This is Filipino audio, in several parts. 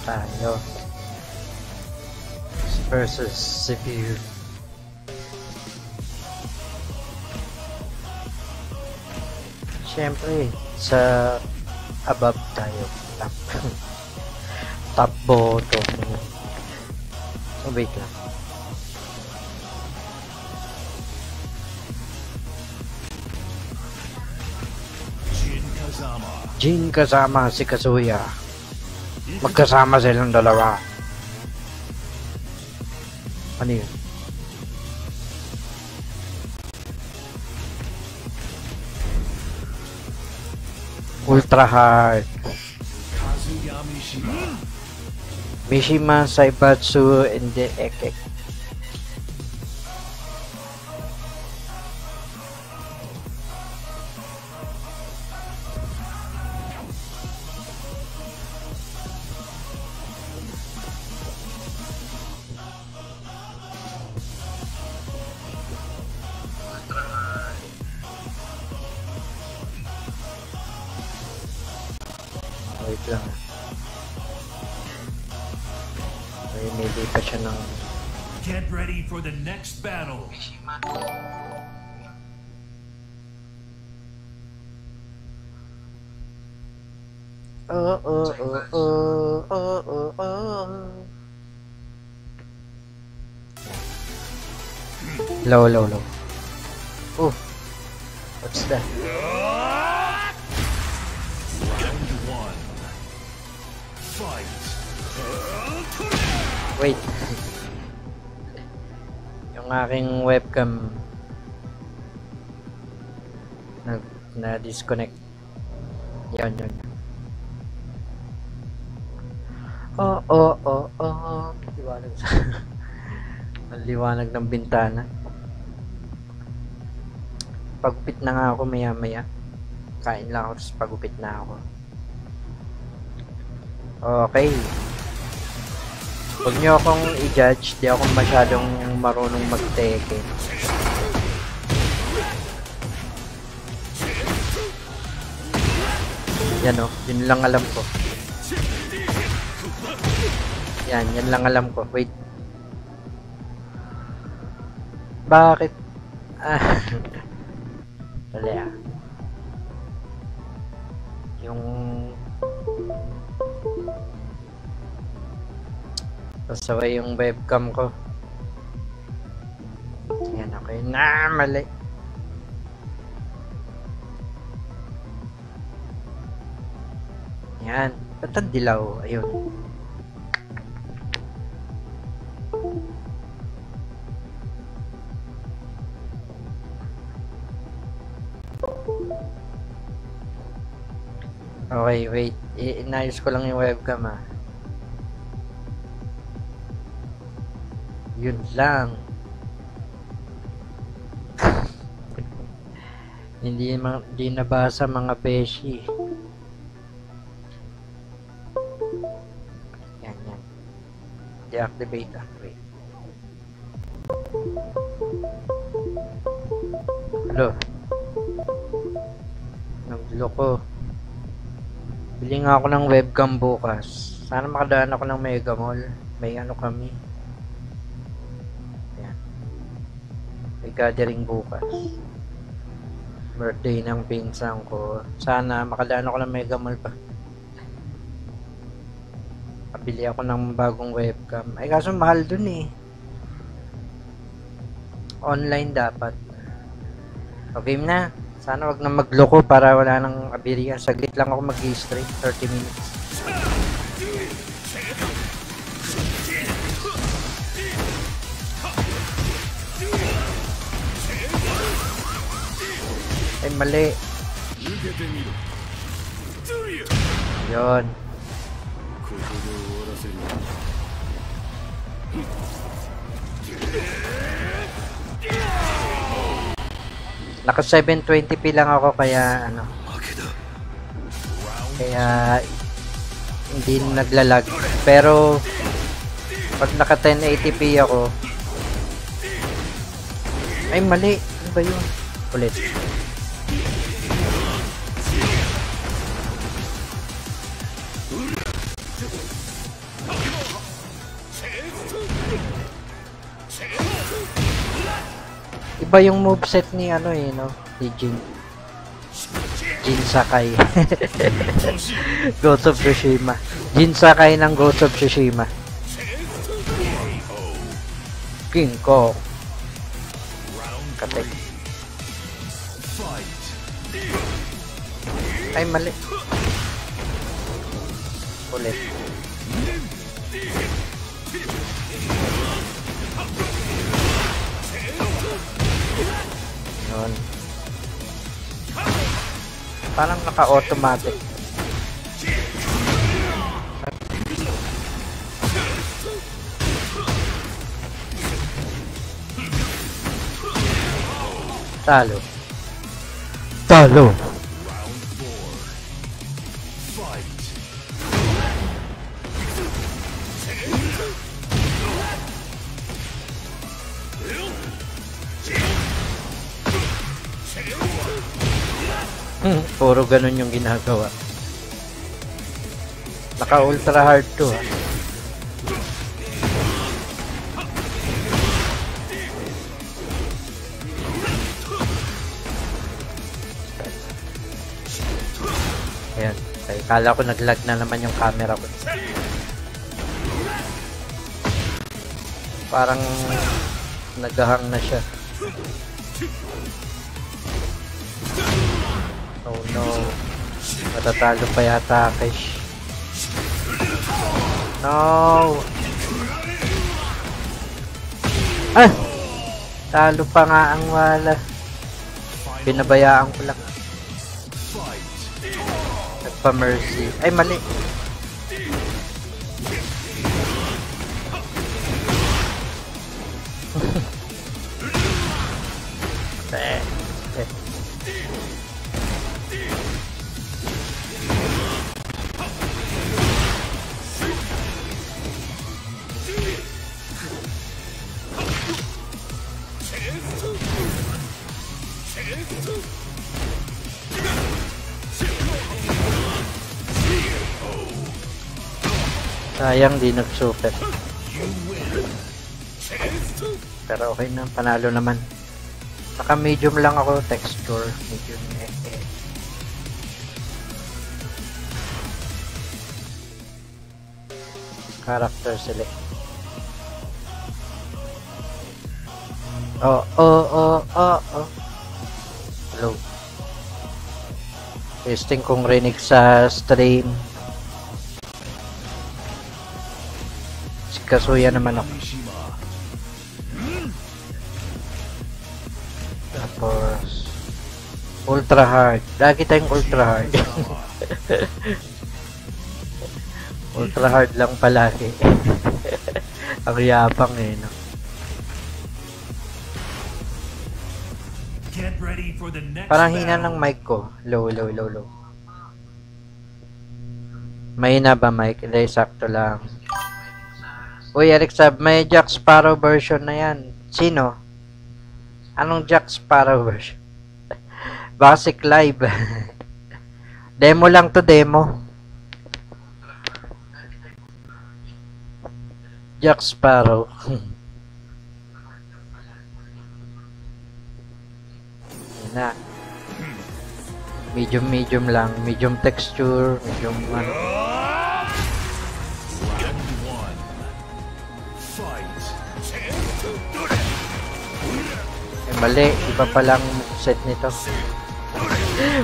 tayo versus Severe. Siyempre sa above tayo, top bottom. So wait lang. Jin kasama si Kazuya. Magkasama silang dalawa. Ano yun? Ultra hard. Mishima, Saibatsu, and the Ekek. Wait lang. May lipat siya ng... Get ready for the next battle. Low. Oh, what's that? Round one. Fight. Wait. Yung aking webcam na-disconnect. Yan. Oh. Liwanag sa... Ang liwanag ng bintana. Pagupit na nga ako maya. Kain lang ako, tapos pagupit na ako. Okay. Huwag nyo akong i-judge, di ako masyadong marunong mag-teke. Yan o, yun lang alam ko. Yan lang alam ko. Wait. Bakit? Dali ah. Yung... Pasaway yung webcam ko. Yan, okay na, mali. Yan, ba't ang dilaw? Ayun. Okay, wait. Inayos ko lang yung webcam ah. Yun lang. Hindi nabasa mga beshi. Yan. Deactivate activate. Hello. Nagloko. Bili nga ako ng webcam bukas. Sana makadaan ako ng Mega Mall. May ano kami. Ayan. May gathering bukas. Birthday ng pinsan ko. Sana makadaan ako ng Mega Mall pa. Pabili ako ng bagong webcam. Ay kaso mahal dun eh. Online dapat. Okay na. Sana wag na magloko para wala nang abiriya. Saglit lang ako mag-i-stream. 30 minutes. Ay, mali. Yun. Naka 720p lang ako kaya ano. Kaya hindi naglalag. Pero pag naka 1080p ako. Ay mali. Ano ba yun? Ulit. Iba yung moveset ni ano eh, no? Ni Jin. Jin Sakai. Ghost of Tsushima. Jin Sakai ng Ghost of Tsushima. King Kong. Katek. Ay, mali. Ulit. Yun. Parang naka-automatic. Talo. Talo. Puro ganun yung ginagawa. Naka ultra hard to ha. Ayan. Kala ko naglag na naman yung camera ko. Parang nagahang na siya. Oh no. Matatalo pa yata Kish. No. Ah! Talo pa nga ang wala. Pinabayaan ko lang. Nagpa-mercy. Ay, mali. Sayang di nag-super. Pero okay na, panalo naman. Saka medium lang ako texture, medium character select. Oh. Hello. Testing kong rinig sa stream. Kasuya naman ako. Tapos ultra hard. Lagi tayong ultra hard. Ultra hard lang palagi. Ang yabang eh, no? Parang hina ng mic ko. Low. Mahina ba mic? Hindi, sakto lang. Uy, Eric Sab, may Jack Sparrow version na yan. Sino? Anong Jack Sparrow version? Basic live. Demo lang to, demo. Jack Sparrow. Yan na. Medium lang. Medium texture. Medium ano. Mali, iba palang set nito.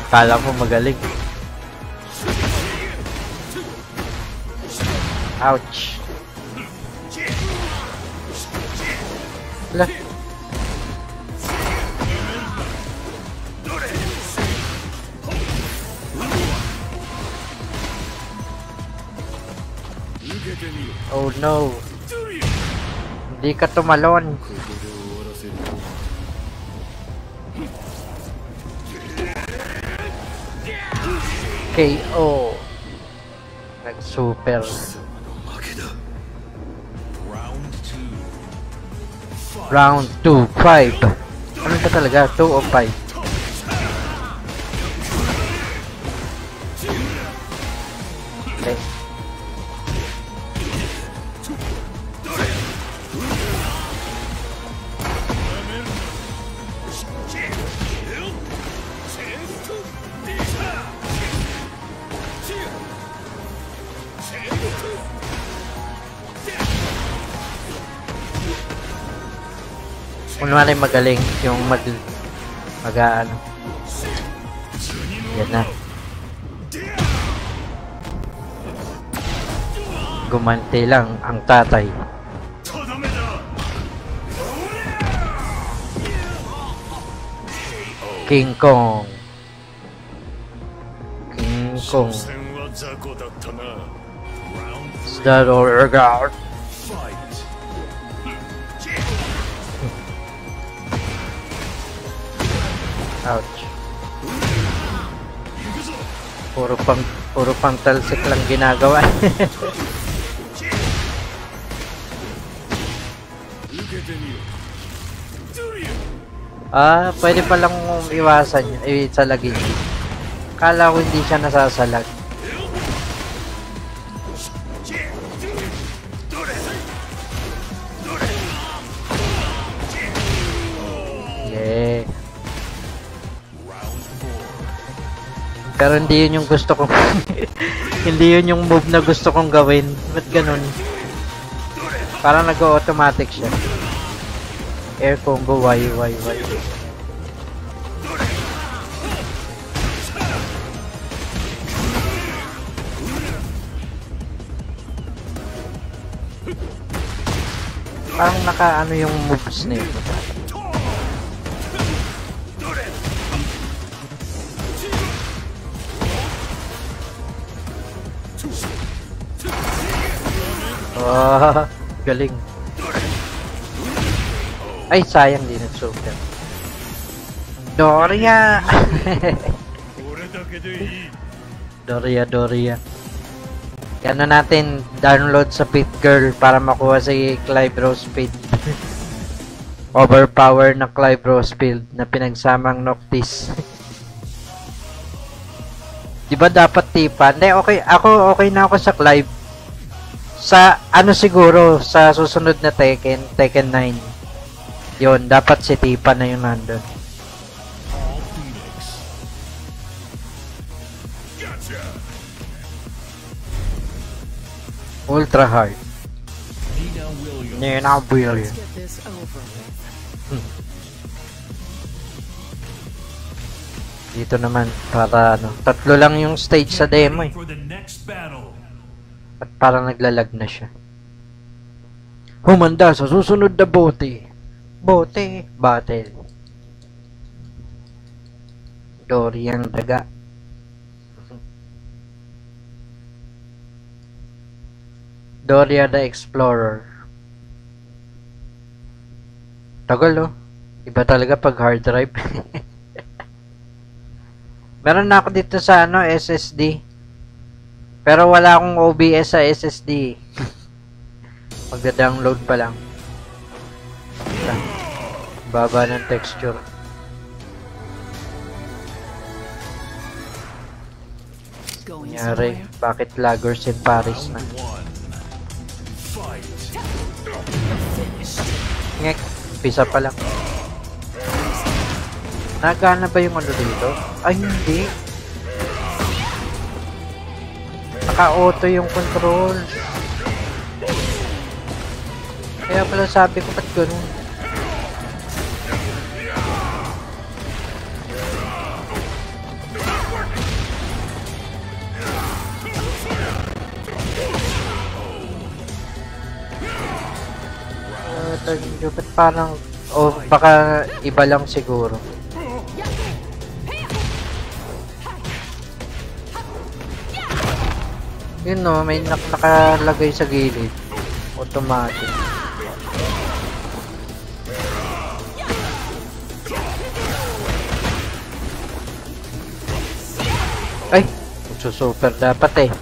Kala mo magaling. Ouch. Lah. Oh no. Hindi ka tumalon. KO. Nag-super. Round 2, 5. Ano ba talaga? 2 o 5? Okay. Kunwari magaling yung mag-ano. Yan na. Gumanti lang ang tatay. King Kong. King Kong. Is that all you got? Ouch. Puro pang talsik lang ginagawa. Pwede palang iwasan yun, salagin. Kala ko hindi siya nasasalag. Yeah. Pero hindi yun yung gusto kong hindi yun yung move na gusto kong gawin. Ba't ganun? Parang nag-automatic siya. Air combo, why. Parang naka-ano yung moves na ito. Oh, galing. Ay, sayang din at super. Doria! Doria. Kaya natin download sa Pit Girl para makuha si Clive Rosefield. Overpower na Clive Rosefield na pinagsamang Noctis. Diba dapat tipa? Hindi, okay. Okay na ako sa Clive. Sa ano siguro, sa susunod na Tekken 9. Yun, dapat si Tipa na yung nandun. Ultra hard. Nina Williams. Dito naman, para ano, 3 lang yung stage sa demo eh. At parang naglalag na siya. Humanda sa susunod na bote battle. Dorian daga. Doria the Explorer. Tagal oh. Iba talaga pag hard drive. Meron na ako dito sa ano, SSD. Pero wala akong OBS sa SSD. Magda-download pa lang. Baba ng texture. Nangyari, bakit laggers in Paris na? Ngek, pisa pa lang. Nagana ba yung ano dito? Ay, hindi. Naka-auto yung control. Kaya pala sabi ko, ba't ganun? Ba't parang, baka iba lang siguro. Yun no, may nakalagay sa gilid. Automatic. Ay! Magsusuper dapat eh.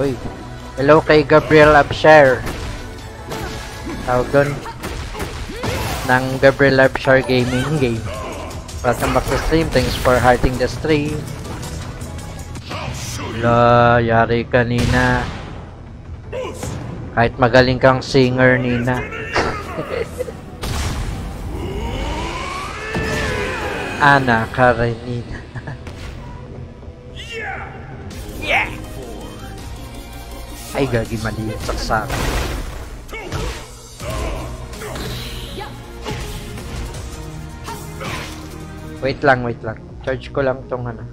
Uy. Hello kay Gabriel Abshire. Tawag doon. Ng Gabriel Abshire Gaming game. Welcome back to stream. Thanks for hearting the stream. La, yari ka Nina. Kahit magaling kang singer Nina. Ana Karenina. Yeah. Ay gagi mali yung saksak. Wait lang. Charge ko lang tong ano.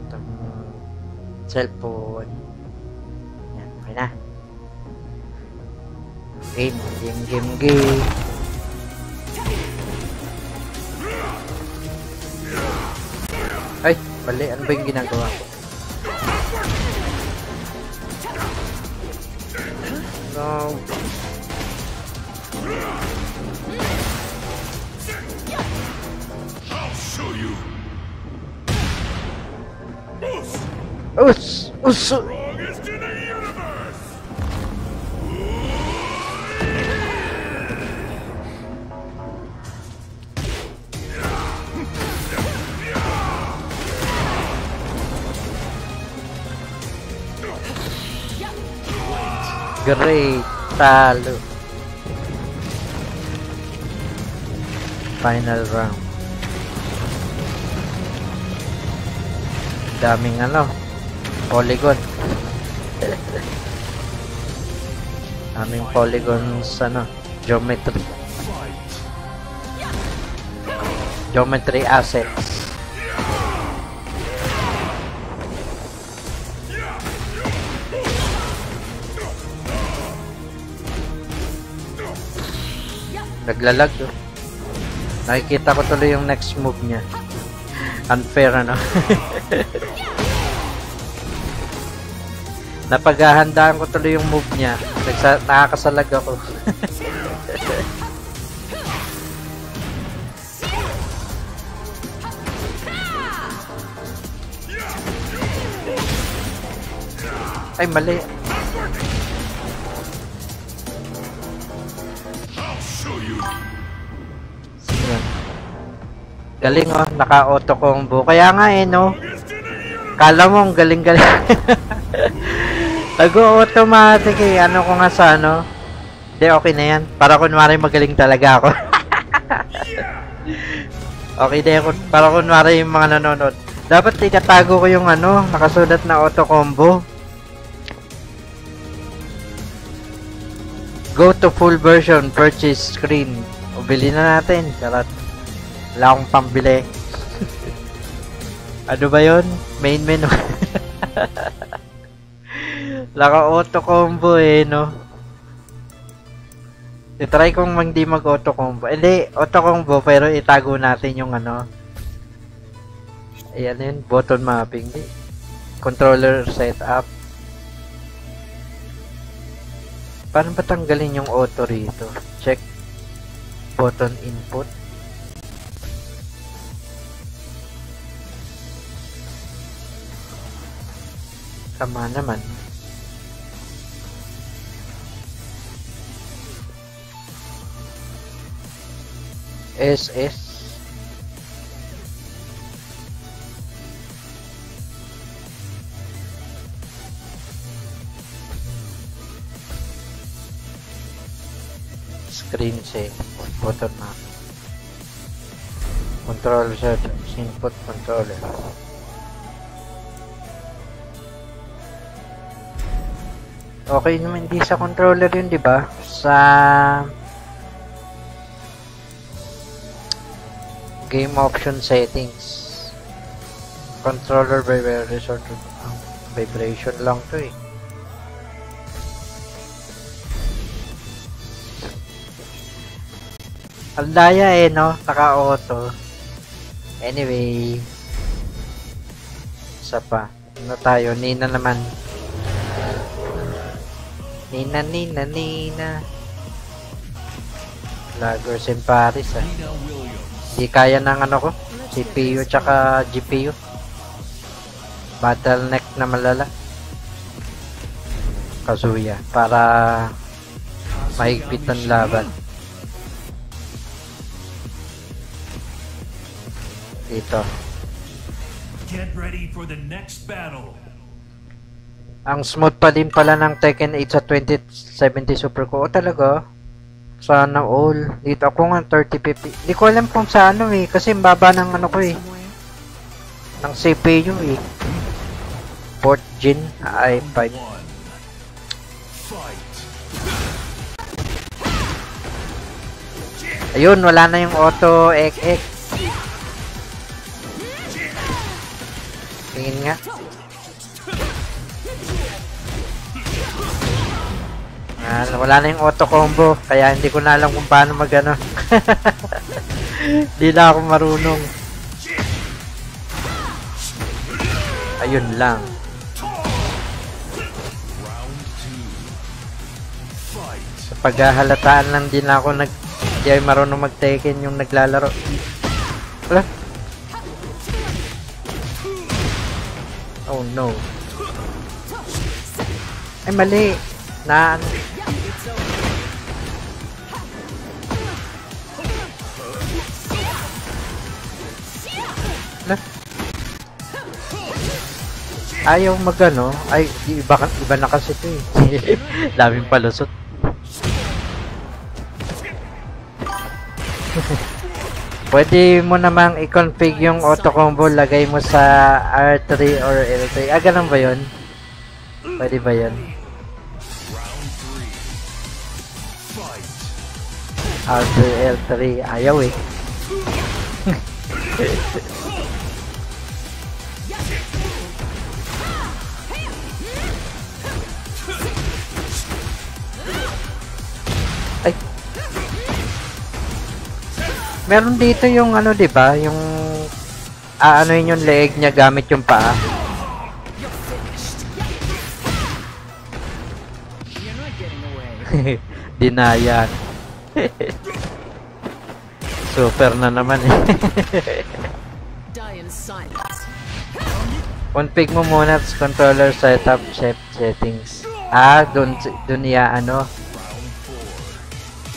Tong cellphone. Yan, okay na. Game. Ay, mali. Ano ba yung ginagawa ko? No. Us! Great! Talo! Final round. Daming polygon. Daming polygons geometry assets. Naglalag oh. Nakikita ko tuloy yung next move niya. Unfair Napaghahandaan ko tuloy yung move niya. Nakakasalag ako. Ay, mali. Yan. Galing naka-auto combo. Kaya nga no. Kala mo ang galing-galing. Nag-automatic Ano ko nga sa Hindi, okay na yan. Para kunwari magaling talaga ako. Okay na yan. Para kunwari yung mga nanonood. Dapat ikatago ko yung nakasulat na auto combo. Go to full version, purchase screen. O, bili na natin. Charot. Wala akong pambili. Ano ba yun? Main menu. Naka-auto combo no? I-try kong hindi mag-auto combo. Hindi, auto combo pero itago natin yung ayan yun, button mapping. Controller setup. Paano ba tanggalin yung auto rito? Check button input. Sama naman. SS. Screen save. Button map. Control set. Input controller. Okay naman, hindi sa controller yun, di ba? Sa game option settings. Controller vibration. Vibration lang to Ang daya no? Naka-auto. Anyway. Isa pa. Ano tayo? Nina naman. Nina. Lagers in Paris Di kaya ng ko. CPU tsaka GPU. Bottleneck na malala. Kazuya para mahigpit ang laban. Dito. Get ready for the next battle. Ang smooth pa din pala ng Tekken 8 sa 2070 Super ko. O talaga? Sana all. Dito ako nga 3050. Hindi ko alam kung sa ano eh. Kasi baba ng ano ko eh. Ng CPU eh. 4th gen i5. Ayun, wala na yung auto XX. Tingin nga. Wala na yung auto combo. Kaya hindi ko na alam kung paano magano. Hindi na ako marunong. Ayun lang. Sa paghahalataan lang din ako di ay marunong mag-Tekken yung naglalaro. Wala. Oh no. Ay mali. Na ayaw magano. Ay, iba na kasi ito eh. Daming palusot. Pwede mo namang i-config yung auto combo, lagay mo sa R3 or L3. Ganun ba yun? Pwede ba yun? R3, L3. Ayaw eh. Ay. Meron dito yung ano, 'di ba? Yung ano yun yung leg niya gamit yung paa. Dinayan. Super na naman eh. Config mo muna sa controller setup settings. Dun ya ano.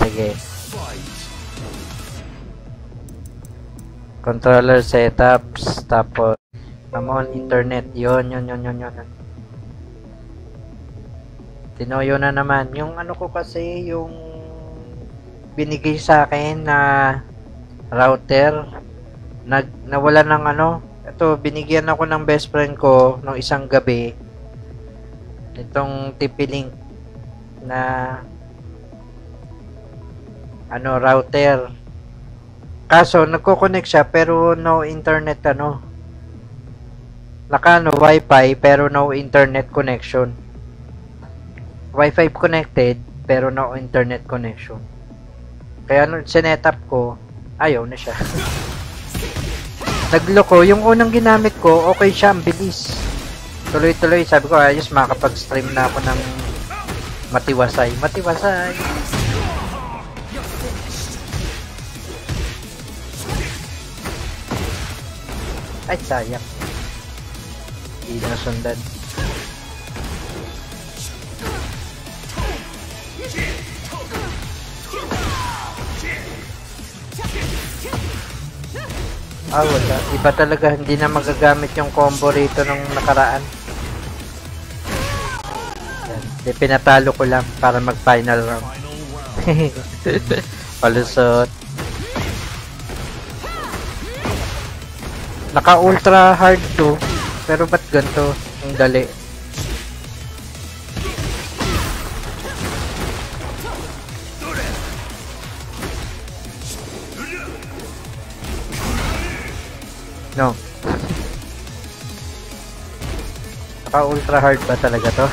Sige. Controller setups, tapos on internet, yun. Tinoyo na naman. Yung ano ko kasi, yung binigay sa akin na router, nawala ng ano. Ito, binigyan ako ng best friend ko nung isang gabi. Itong TP-Link na ano, router. Kaso, nagko-connect siya pero no internet ano. Wi-Fi pero no internet connection. Wi-Fi connected pero no internet connection. Kaya nung sinetup ko, ayaw na siya. Nagloko, yung unang ginamit ko, okay siya, ang bilis. Tuloy-tuloy, sabi ko, ayos, makapag-stream na ako ng matiwasay. Ay, sayang. Hindi na sundan. Wala. Iba talaga, hindi na magagamit yung combo rito nung nakaraan. Yan. Pinatalo ko lang para mag-final round. Palusot. Naka-ultra hard to, pero ba't ganito? Ang dali. No. Naka-ultra hard ba talaga to?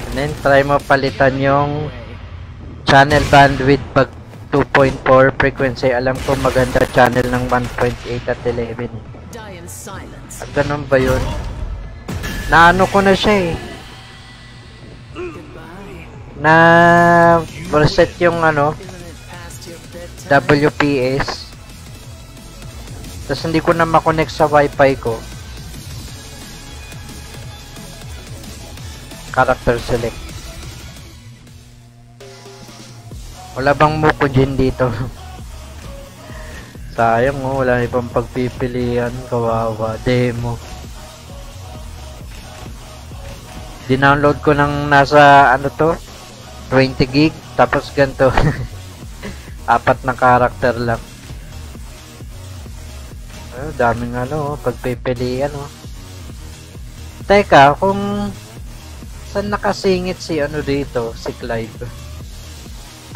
And then, try mo palitan yung channel bandwidth pag 2.4 frequency. Alam ko maganda channel ng 1.8 at 11. At ganun ba yun? Naano ko na siya eh. Na reset yung ano, WPS. Tapos hindi ko na makonect sa wifi ko. Character select. Wala bang Mukujin dito? Sayang oh, wala ibang pagpipilian. Kawawa. Demo. Dinownload ko ng nasa ano to? 20 gig. Tapos ganito. 4 na character lang. Daming ano, pagpipilian oh. Teka, kung saan nakasingit si ano dito, si Clive?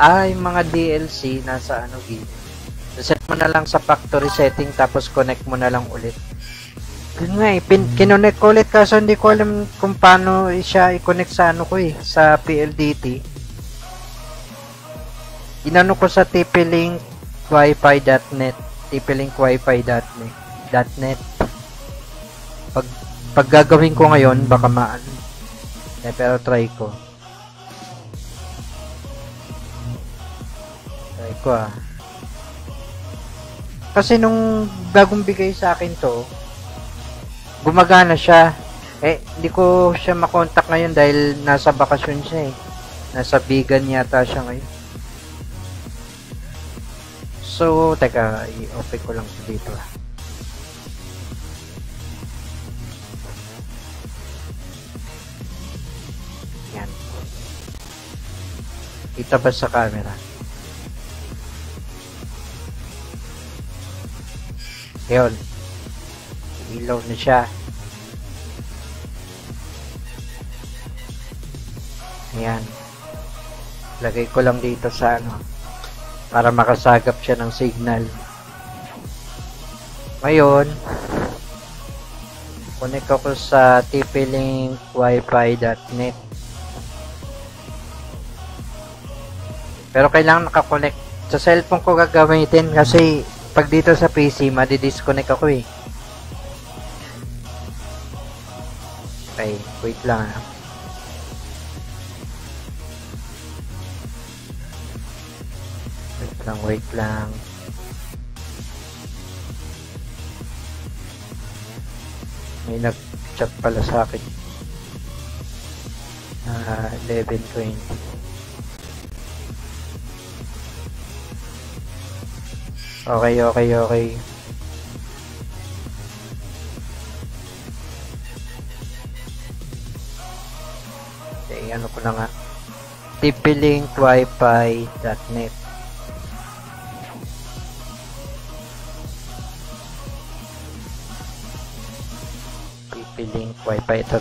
Yung mga DLC nasa ano gig. Reset mo na lang sa factory setting tapos connect mo na lang ulit. Yun nga eh, kinonect ko ulit kaso hindi ko alam kung paano siya i-connect sa ano ko eh, sa PLDT. Inano ko sa TP-Link wifi.net, TP-Link wifi.net. Pag gagawin ko ngayon, baka maan. Pero try ko. Try ko ah. Kasi nung bagong bigay sa akin to, gumagana siya. Hindi ko siya makontak ngayon dahil nasa bakasyon siya eh. Nasa Bigan yata siya ngayon. So, teka, i-open ko lang dito ah. Yan. Kita ba sa camera? Yun. Ilaw na siya. Ayan. Lagay ko lang dito sa ano. Para makasagap siya ng signal. Ngayon, connect ako sa TP-Link wifi.net. Pero kailangan nakakonect. Sa cellphone ko gagamitin kasi pag dito sa PC, madi-disconnect ako eh. Okay, wait lang ah. Wait lang. May nag-chat pala sa akin. 11:20. Okay. Ano ko na nga. TP-Link wifi.net. TP-Link wifi. Ito.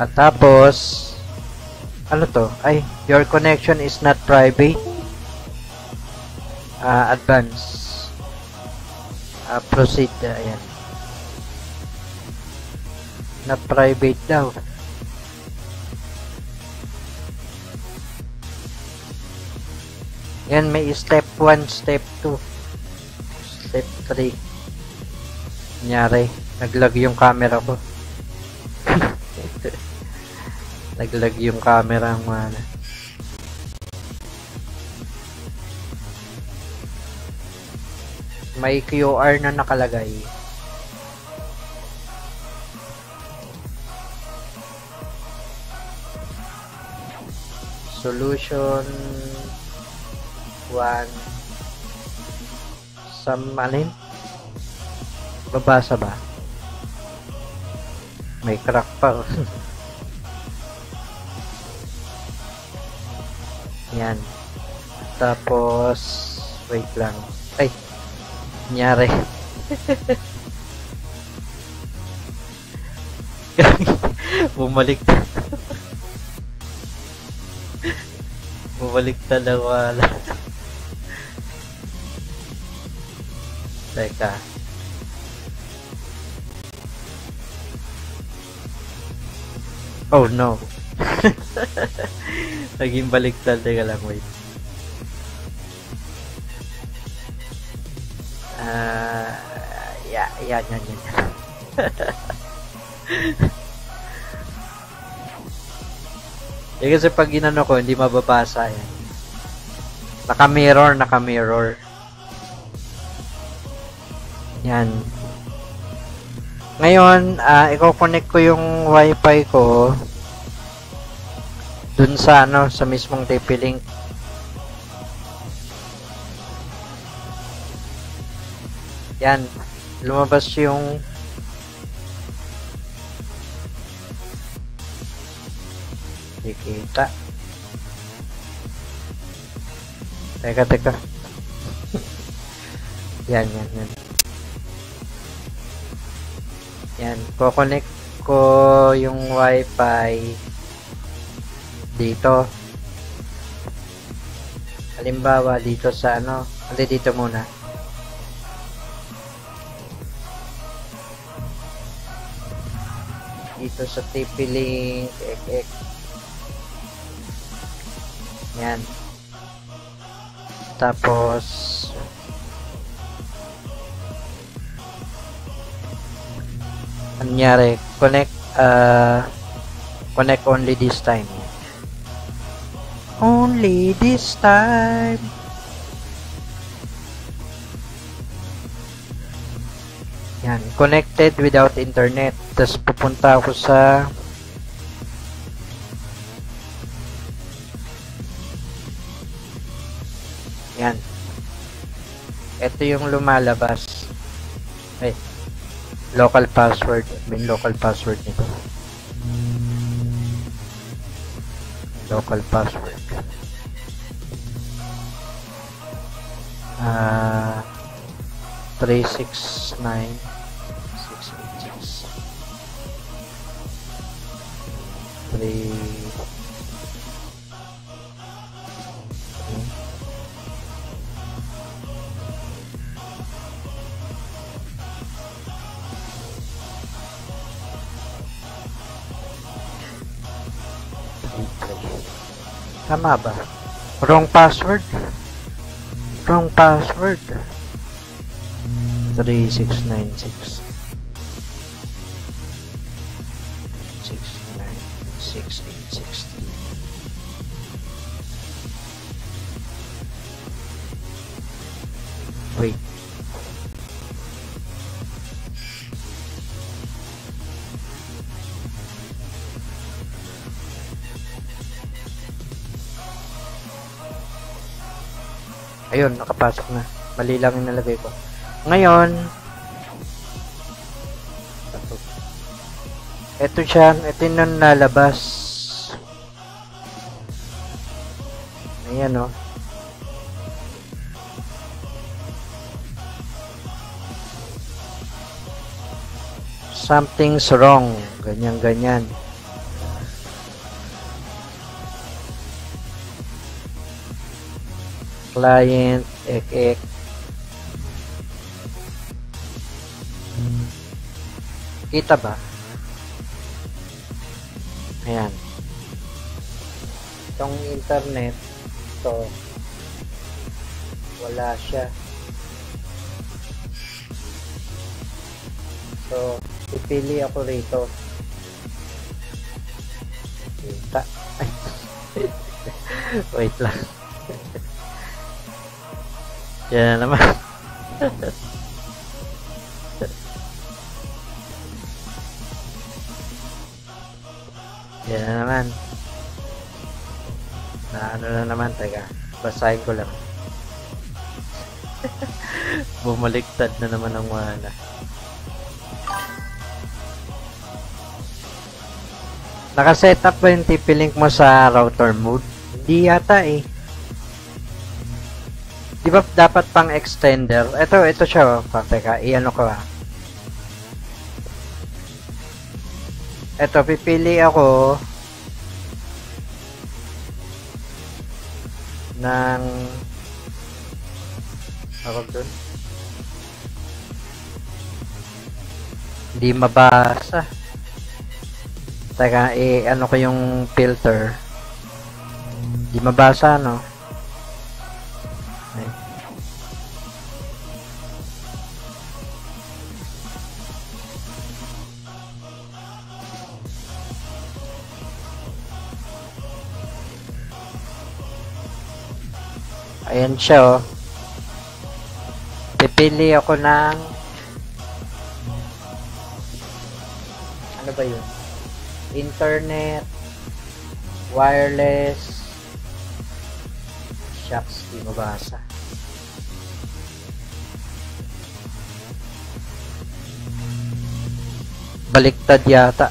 At tapos, ano to? Your connection is not private. Advance. Proceed. Ayan. Na private daw. Yan, may step 1, step 2, step 3. Nangyari, naglag yung camera ko. Naglag yung camera ang mana. May QR na nakalagay. Solution 1 alin? Babasa ba? May crack pa. Yan. Tapos wait lang. Nangyari. Bumalik. Bumalik na wala. Teka. Oh no. Naging baliktad. Teka lang, wait. Yan. Kasi pag ginano ko, hindi mababasa yan. Naka-mirror. Yan. Ngayon, i-connect ko yung wifi ko dun sa sa mismong TP-Link. Yan. Lumabas yung di kita. Teka. Yan. Yan. Ko-connect ko yung wifi dito. Halimbawa, dito sa dito muna. Dito sa TP-Link, yan. Tapos, anyari, connect only this time. Only this time. Yan, connected without internet. Tapos pupunta ako sa yan. Ito yung lumalabas. Ay, local password. May local password nito. Local password. 369-686 Tama ba? Wrong password. 3696 696 Wait. Ayun, nakapasok na. Mali lang yung nalagay ko. Ngayon, ito siya. Ito yung nalabas. Ayan, o. Something's wrong. Ganyan. Client, ek. Kita ba? Ayan. Itong internet, ito, wala siya. So, pipili ako rito. Kita. Wait lang. Yan naman. Yan naman. Ano na naman, teka. Basahin ko lang. Bumaliktad na naman ang mana. Nakasetup ba yung TP-Link mo sa router mode? Hindi yata eh. Di ba dapat pang extender? Ito siya. Teka, i-ano ko ah. Ito, pipili ako ng tawag doon. Hindi mabasa. Teka, ano ko yung filter. Hindi mabasa, no? Ayan siya, oh. Pipili ako ng ano ba yun? Internet, wireless. Shucks, di mabasa. Baliktad yata.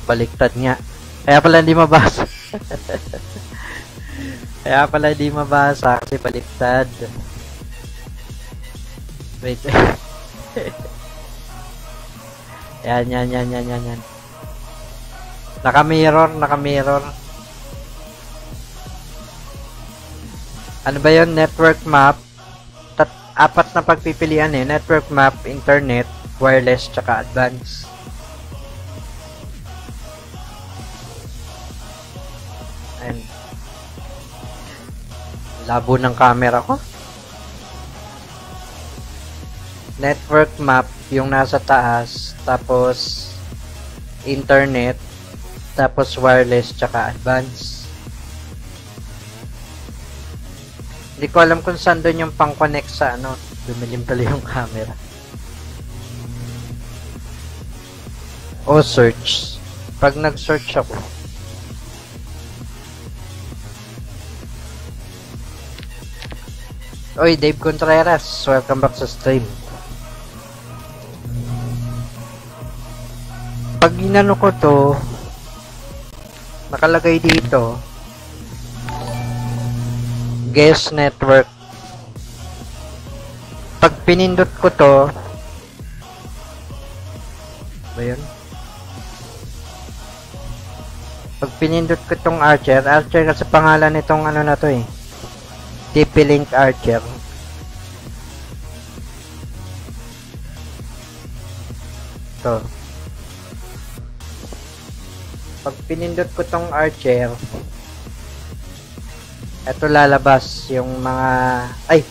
Baliktad nga. Kaya pala hindi mabasa. Kaya pala hindi mabasa kasi baliktad. Wait. Yan. Naka-mirror. Ano ba yun? Network map. Apat na pagpipilian eh. Network map, internet, wireless, tsaka advanced. And labo ng camera ko. Network map, yung nasa taas, tapos internet, tapos wireless, tsaka advanced. Hindi ko alam kung saan doon yung pang-connect sa ano. Dumilim pala yung camera. O search. Pag nag-search ako. Oy, Dave Contreras. Welcome back sa stream. Pag inano ko to, nakalagay dito, guest network. Pag pinindot ko to, ba yun? Pag pinindot ko tong Archer kasi pangalan nitong ano na to eh. TP-Link Archer. To. Pag pinindot ko tong Archer, eto lalabas yung mga ay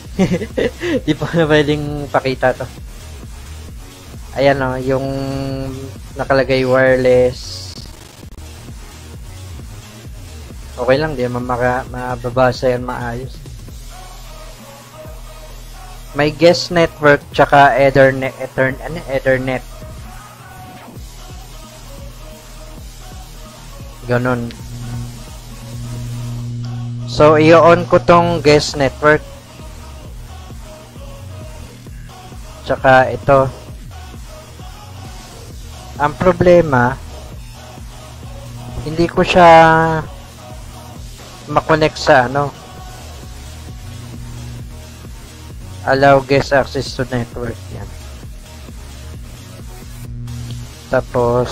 di pa na pwedeng pakita to. Ayan o, yung nakalagay wireless. Okay lang, di naman mababasa yan maayos. May guest network tsaka Ethernet. Ganon. So, i-on ko tong guest network. Tsaka ito. Ang problema, hindi ko siya makonect sa ano. Allow guest access to network. Yan. Tapos,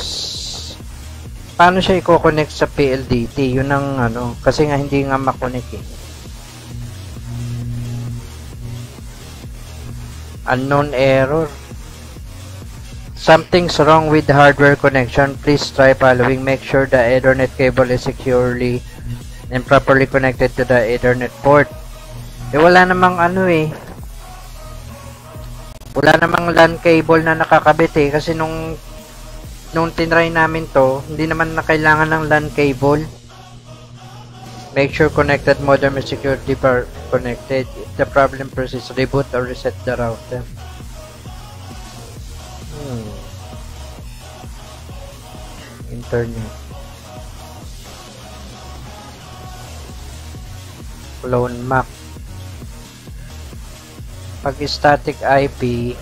paano siya i-connect sa PLDT? Yun ang ano, kasi nga hindi nga makonect eh. Unknown error. Something's wrong with the hardware connection. Please try following. Make sure the Ethernet cable is securely and properly connected to the Ethernet port. Eh wala namang ano eh. Wala namang LAN cable na nakakabit eh. Kasi nung tinry namin to, hindi naman na kailangan ng LAN cable. Make sure connected modem is securely connected. If the problem persists, reboot or reset the router. Internet. Clone map. Pag static IP,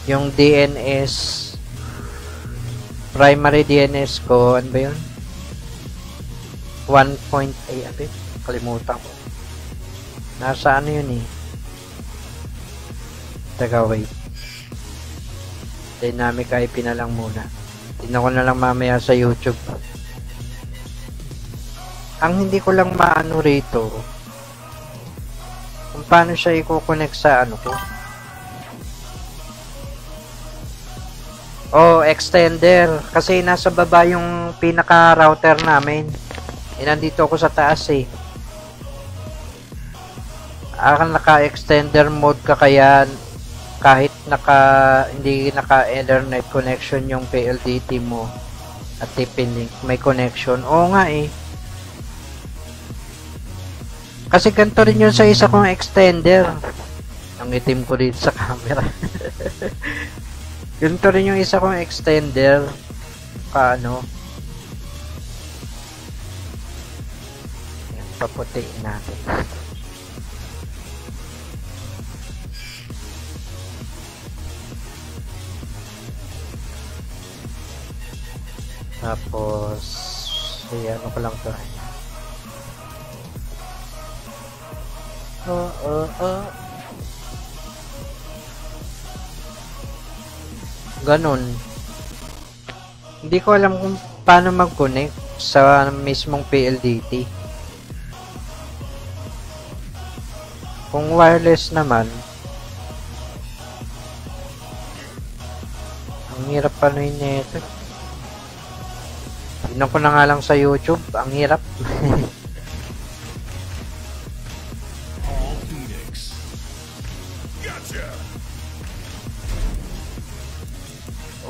yung DNS, primary DNS ko, ano ba yun? 1.8, kalimutan ko. Nasa ano yun eh? Teka, wait. Dynamic IP na lang muna. Tignan ko na lang mamaya sa YouTube. Ang hindi ko lang maano rito, kung paano siya i-connect sa ano ko. Oh, extender. Kasi nasa baba yung pinaka-router namin. Nandito ako sa taas eh. Naka-extender mode ka kaya kahit hindi naka-Ethernet connection yung PLDT mo at TP-Link, may connection. Oo nga eh. Kasi ganito rin yun sa isa kong extender. Ang itim ko dito sa camera. Ganito rin yung isa kong extender. Paano? Yan, paputiin natin. Tapos, ano ko lang to. Ganon. Hindi ko alam kung paano mag-connect sa mismong PLDT. Kung wireless naman, ang hirap pala yun nito. Tignan ko na nga lang sa YouTube, ang hirap.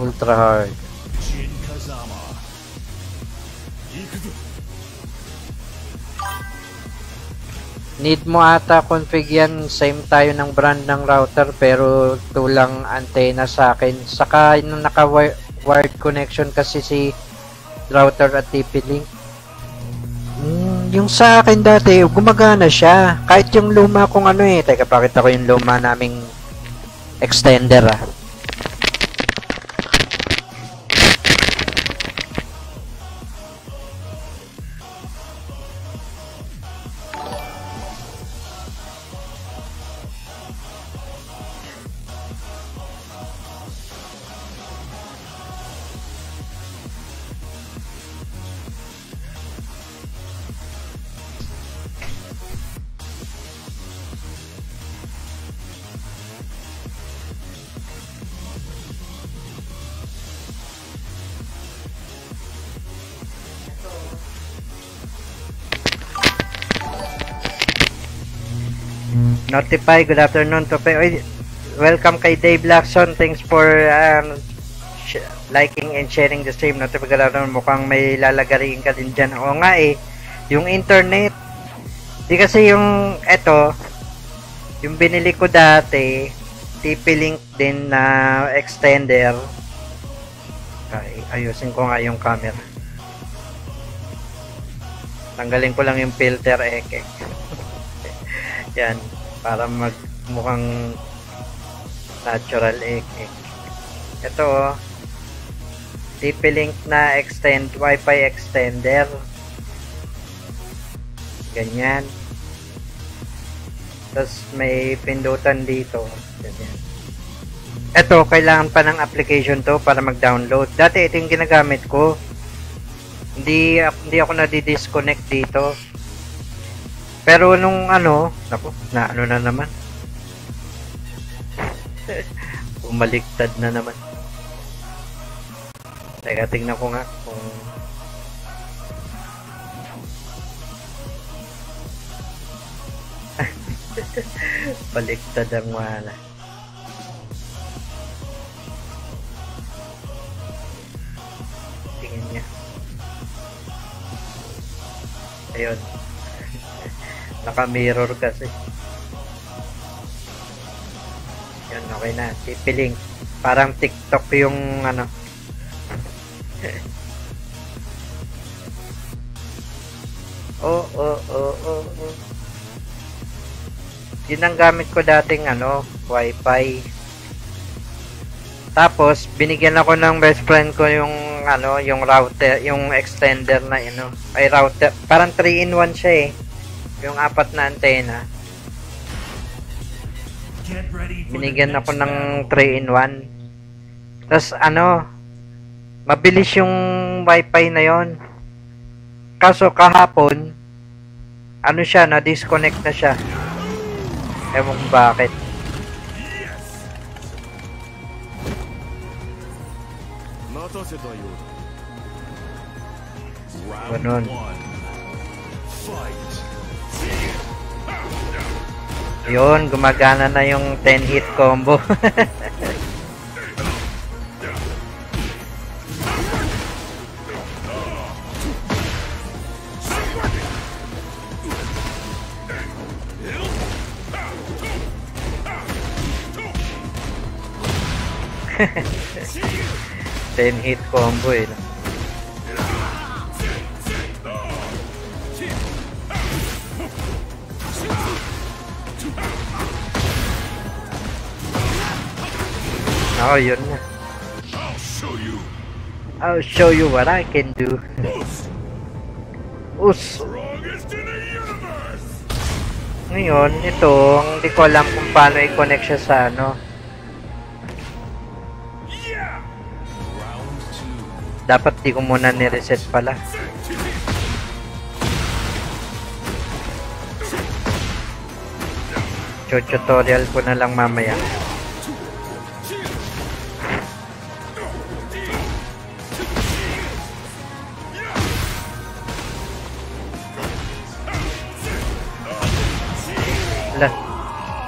Ultra hard. Need mo ata config yan. Same tayo ng brand ng router pero tulang antenna sa akin. Saka yung naka-wired connection kasi si router at TP-Link. Yung sa akin dati, gumagana siya. Kahit yung luma kong ano eh. Teka, pakita ko yung luma naming extender ah. Notify, good afternoon to welcome kay Dave Lacson. Thanks for liking and sharing the stream. Notify, good afternoon. Mukhang may lalagarin ka din dyan. Oo nga eh, yung internet. Di kasi yung eto, yung binili ko dati, TP-Link din na extender. Ay, ayusin ko nga yung camera. Tanggalin ko lang yung filter eke. Yan. Para mukhang natural eke. Ito oh. TP-Link na Wi-Fi extender. Ganyan. Tapos may pindutan dito. Ganyan. Ito, kailangan pa ng application to para mag-download. Dati ito yung ginagamit ko. Hindi ako nadi-disconnect dito. Pero nung ano, naku, na ano na naman. Umaliktad na naman. Teka, tingnan ko nga kung baliktad ang wala. Tingin niya. Ayun. Naka-mirror kasi. Yan, okay na. TP-Link. Parang TikTok yung ano. Oh. Yun ang gamit ko dating ano, Wi-Fi. Tapos, binigyan ako ng best friend ko yung ano, yung router, yung extender na ano. Ay, router. Parang 3-in-1 siya eh. Yung 4 na antena. Binigyan ako ng 3-in-1. Tapos ano, mabilis yung Wi-Fi na yon. Kaso kahapon, ano siya, na-disconnect na siya. Ewan kung bakit. Ganun. Yun, gumagana na yung 10-hit combo. 10-hit combo eh. Oh, yun na. I'll show you what I can do. Us. Ngayon, ito, hindi ko alam kung paano i-connect siya sa ano. Dapat di ko muna ni-reset pala. Tutorial ko na lang mamaya.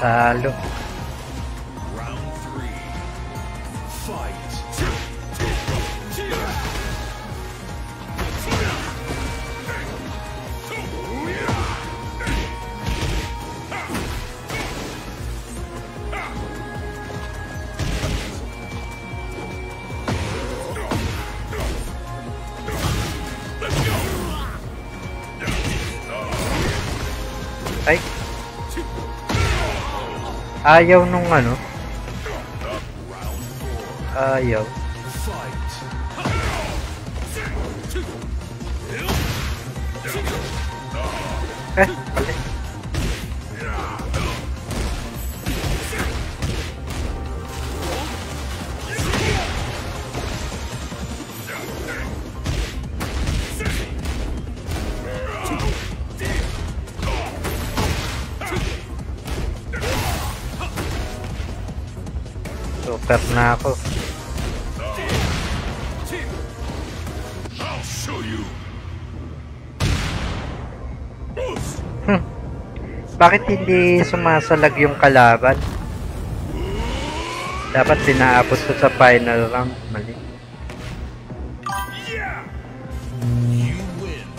Talo. Ay. Ayaw nung ano. Ayaw. Mali. Super na ako. Bakit hindi sumasalag yung kalaban? Dapat pinaabot ko sa final round. Mali.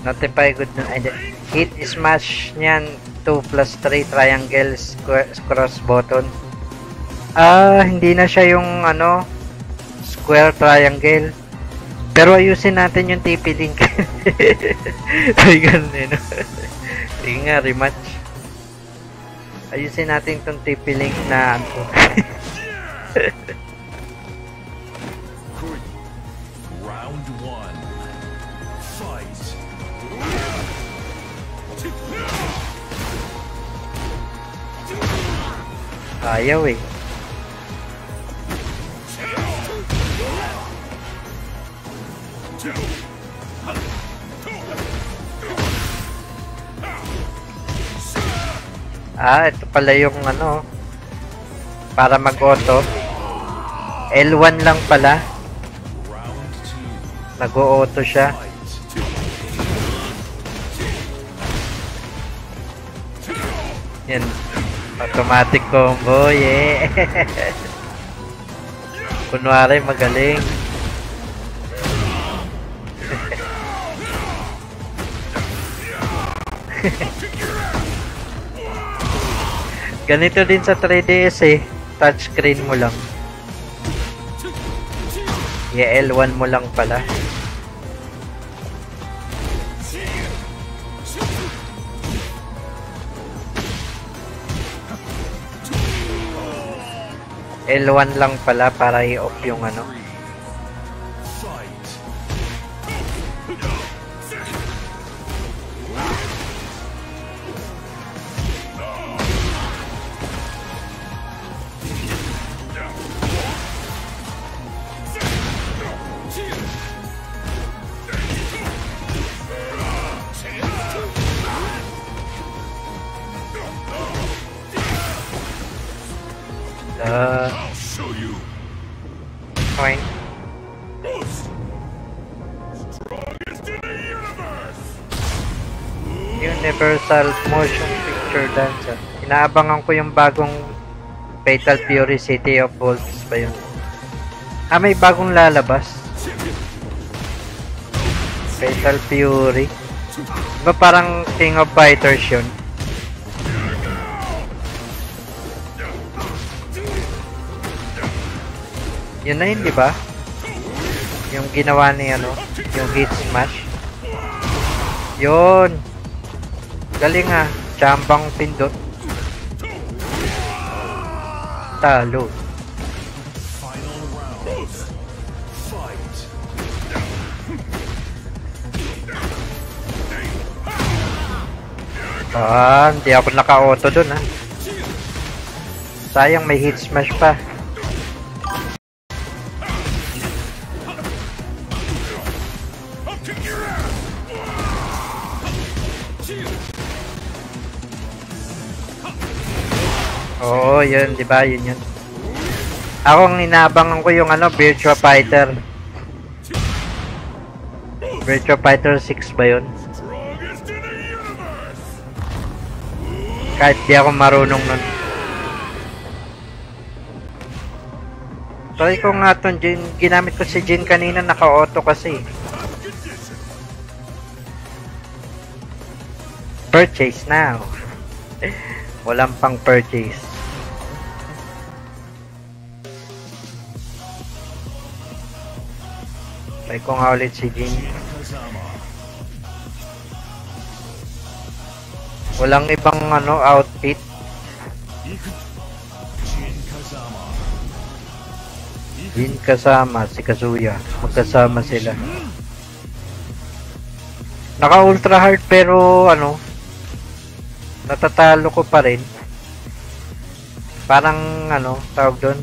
Notify good na. Hit smash niyan 2+3 triangle cross button. Hindi na siya yung ano square triangle. Pero ayusin natin yung TP link. Ay ganun eh, no? Sige nga, rematch. Ayusin natin itong TP link na ano. Round 1. Fight. Ayaw eh. Ito pala yung ano para mag-auto. L1 lang pala. Nag-auto siya. Yan. Automatic combo, yeah. Kunwari magaling. Ganito din sa 3DS eh. Touchscreen mo lang. Yeah, L1 mo lang pala. L1 lang pala para i-off yung ano. Fine. Universal Motion Picture Dancer. Inaabangan ko yung bagong Fatal Fury City of Wolves ba yun? May bagong lalabas. Fatal Fury. Diba parang King of Fighters yun? Yun na yun, di ba? Yung ginawa ni ano, yung hit smash. Yun. Galing ah. Chambang pindot. Talo. Final round. Fight. Hindi ako naka-auto dun ah. Sayang may hit smash pa. Oo, yun, di ba? Yun yun. Ako ang inaabangan ko yung ano, Virtua Fighter. Virtua Fighter 6 ba yun? Kahit di ako marunong nun. Try ko nga itong Jin. Ginamit ko si Jin kanina, naka-auto kasi. Purchase now. Walang pang purchase. Try ko nga ulit si Jin. Walang ibang ano outfit. Jin kasama si Kazuya. Magkasama sila. Naka ultra hard pero ano, natatalo ko pa rin. Parang ano, tawag doon.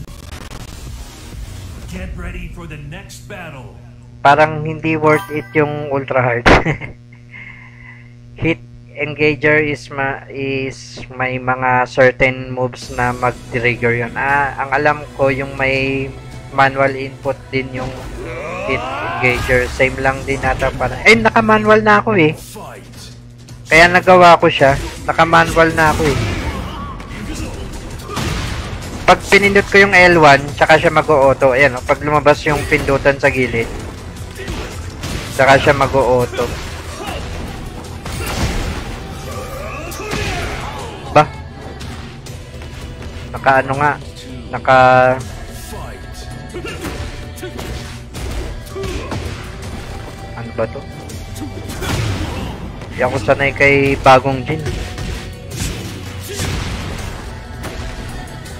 Get ready for the next battle. Parang hindi worth it yung ultra hard. Hit engager is may mga certain moves na mag-trigger yun. Ang alam ko yung may manual input din yung hit engager. Same lang din ata para. Naka-manual na ako eh. Kaya nagawa ko siya. Naka-manual na ako eh. Pag pinindot ko yung L1, tsaka siya mag-o-auto. Ayan, pag lumabas yung pindutan sa gilid, tsaka siya mag-o-auto. Ba? Naka-ano nga? Ano ba to? Hindi ako sanay kay bagong Jin.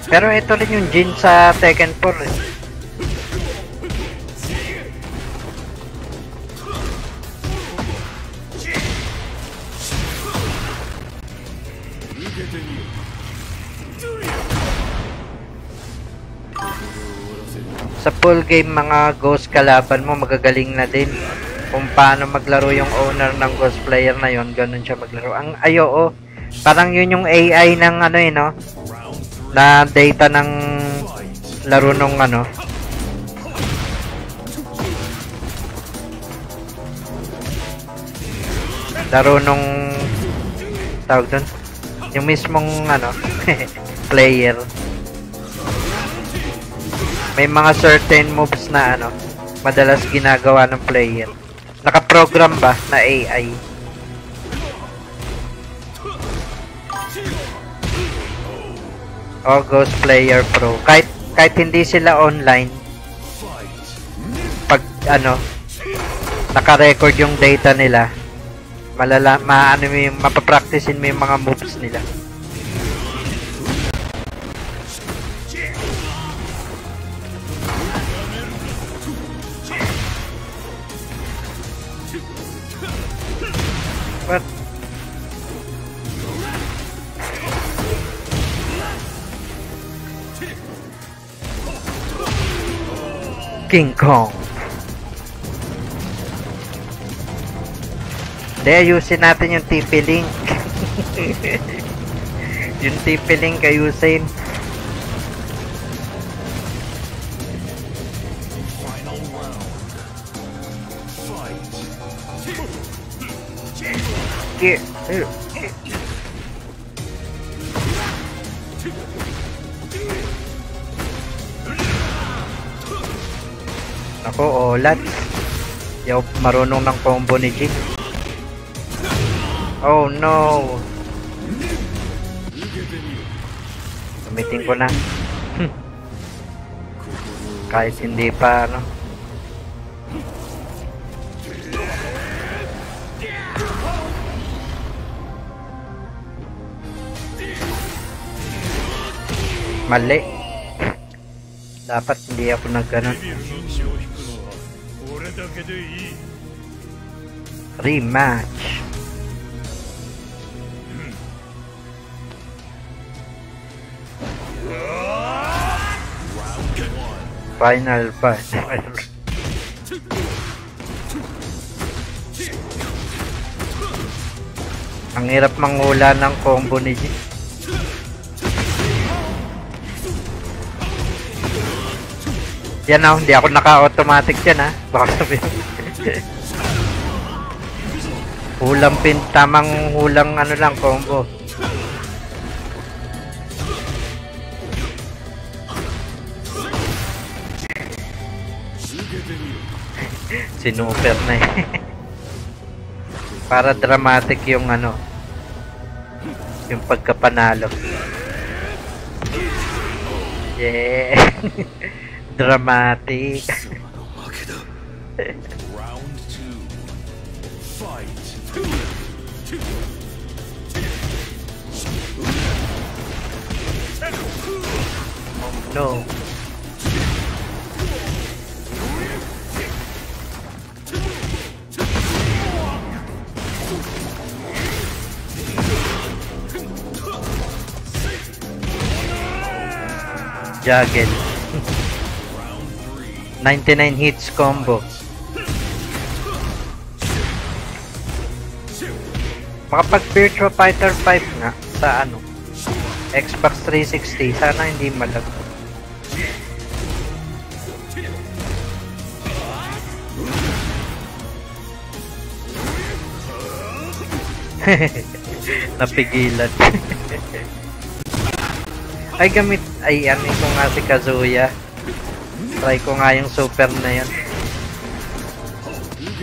Pero ito rin yung Jin sa Tekken 4 eh. Sa full game mga ghost kalaban mo magagaling na din. Kung paano maglaro yung owner ng ghost player na yon, ganun siya maglaro. Ang ayoo, parang yun yung AI ng ano eh no, na data ng laro nung ano. Laro nung tawag dun, yung mismong ano player. May mga certain moves na ano, madalas ginagawa ng player. Naka-program ba na AI? O Ghost Player Pro. Kahit hindi sila online, pag ano, naka-record yung data nila, mapapracticein mo yung mga moves nila. What? King Kong. Hindi, ayusin natin yung TP-Link. Yung TP-Link ayusin. Ako, olat. Di ako marunong ng combo ni Jin. Oh no. Gamitin ko na. Kahit hindi pa ano. Mali. Dapat hindi ako nagganon. Rematch. Final fight. Ang hirap manghula ng combo ni Jin. Yan oh, hindi ako naka-automatic yan ha. Baka sabihin. Hulang pin, tamang hulang ano lang combo. Sinuper na eh. Para dramatic yung ano, yung pagkapanalo. Yeah. Dramatic. Round 2. Fight. No. Juggle. 99 hits combo. Makapag Virtua Fighter 5 nga sa ano, Xbox 360, sana hindi malag. Napigilan. Ay gamit, ay ano ko nga si Kazuya. Try ko nga yung super na yan.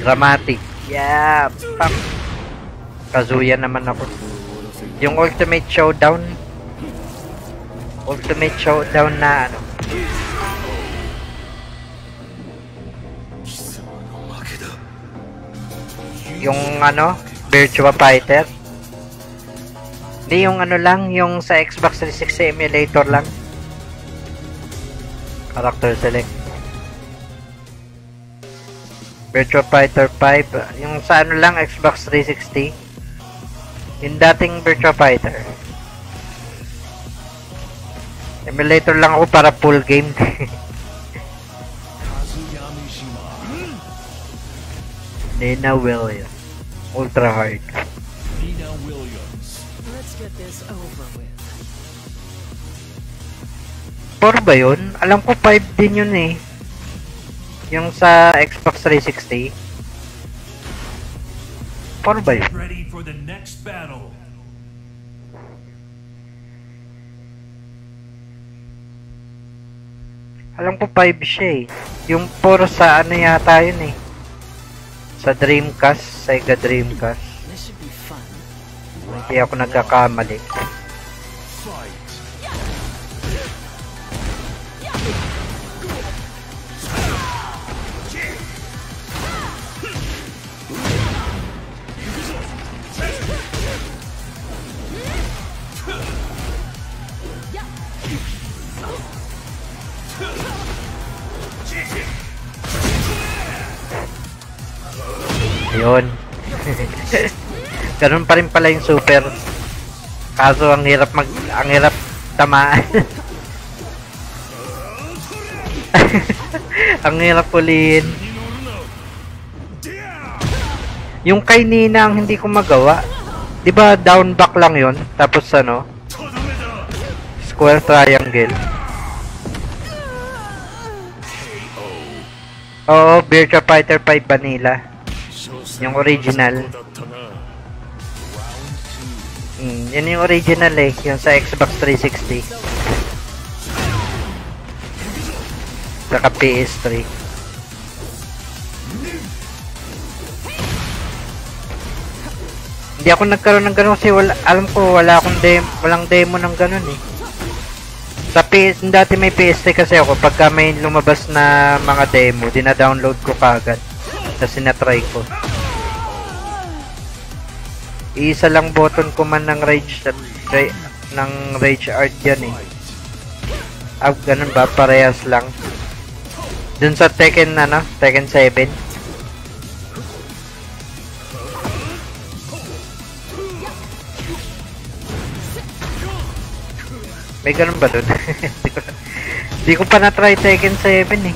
Dramatic. Yeah, pam. Kazuya naman ako. Yung Ultimate Showdown. Ultimate Showdown na ano. Yung ano, Virtua Fighter. Hindi yung ano lang, yung sa Xbox 360 emulator lang. Character select. Virtua Fighter 5, yung sa ano lang, Xbox 360. Yung dating Virtua Fighter. Emulator lang ako para full game. Nina Williams. Ultra hard. Nina Williams. Let's get this over with. 4 ba yun? Alam ko 5 din yun eh. Yung sa Xbox 360. 4 ba yun? Get ready for the next battle. Alam ko 5 siya eh. Yung 4 sa ano yata yun eh. Sa Dreamcast, Sega Dreamcast. This should be fun. Hindi ako nagkakamali. Fight. Yun. Ganun pa rin pala yung super. Kaso ang hirap tamaan. Ang hirap ulihin. Yung kay Nina ang hindi ko magawa. 'Di ba down back lang 'yon? Tapos ano? Square triangle. Oo, Virtua Fighter 5 Vanilla. Yung original. Yun yung original eh. Yung sa Xbox 360. Saka PS3. Hindi ako nagkaroon ng ganun kasi alam ko walang demo ng ganun eh. Sa PS, dati may PS3 kasi ako, pagka may lumabas na mga demo, dina-download ko kagad. Tapos sinatry ko. Isa lang button ko man ng Rage Art yan eh. Ah, ganun ba? Parehas lang. Dun sa Tekken, Tekken 7. May ganun ba dun? Di ko pa na-try Tekken 7 eh.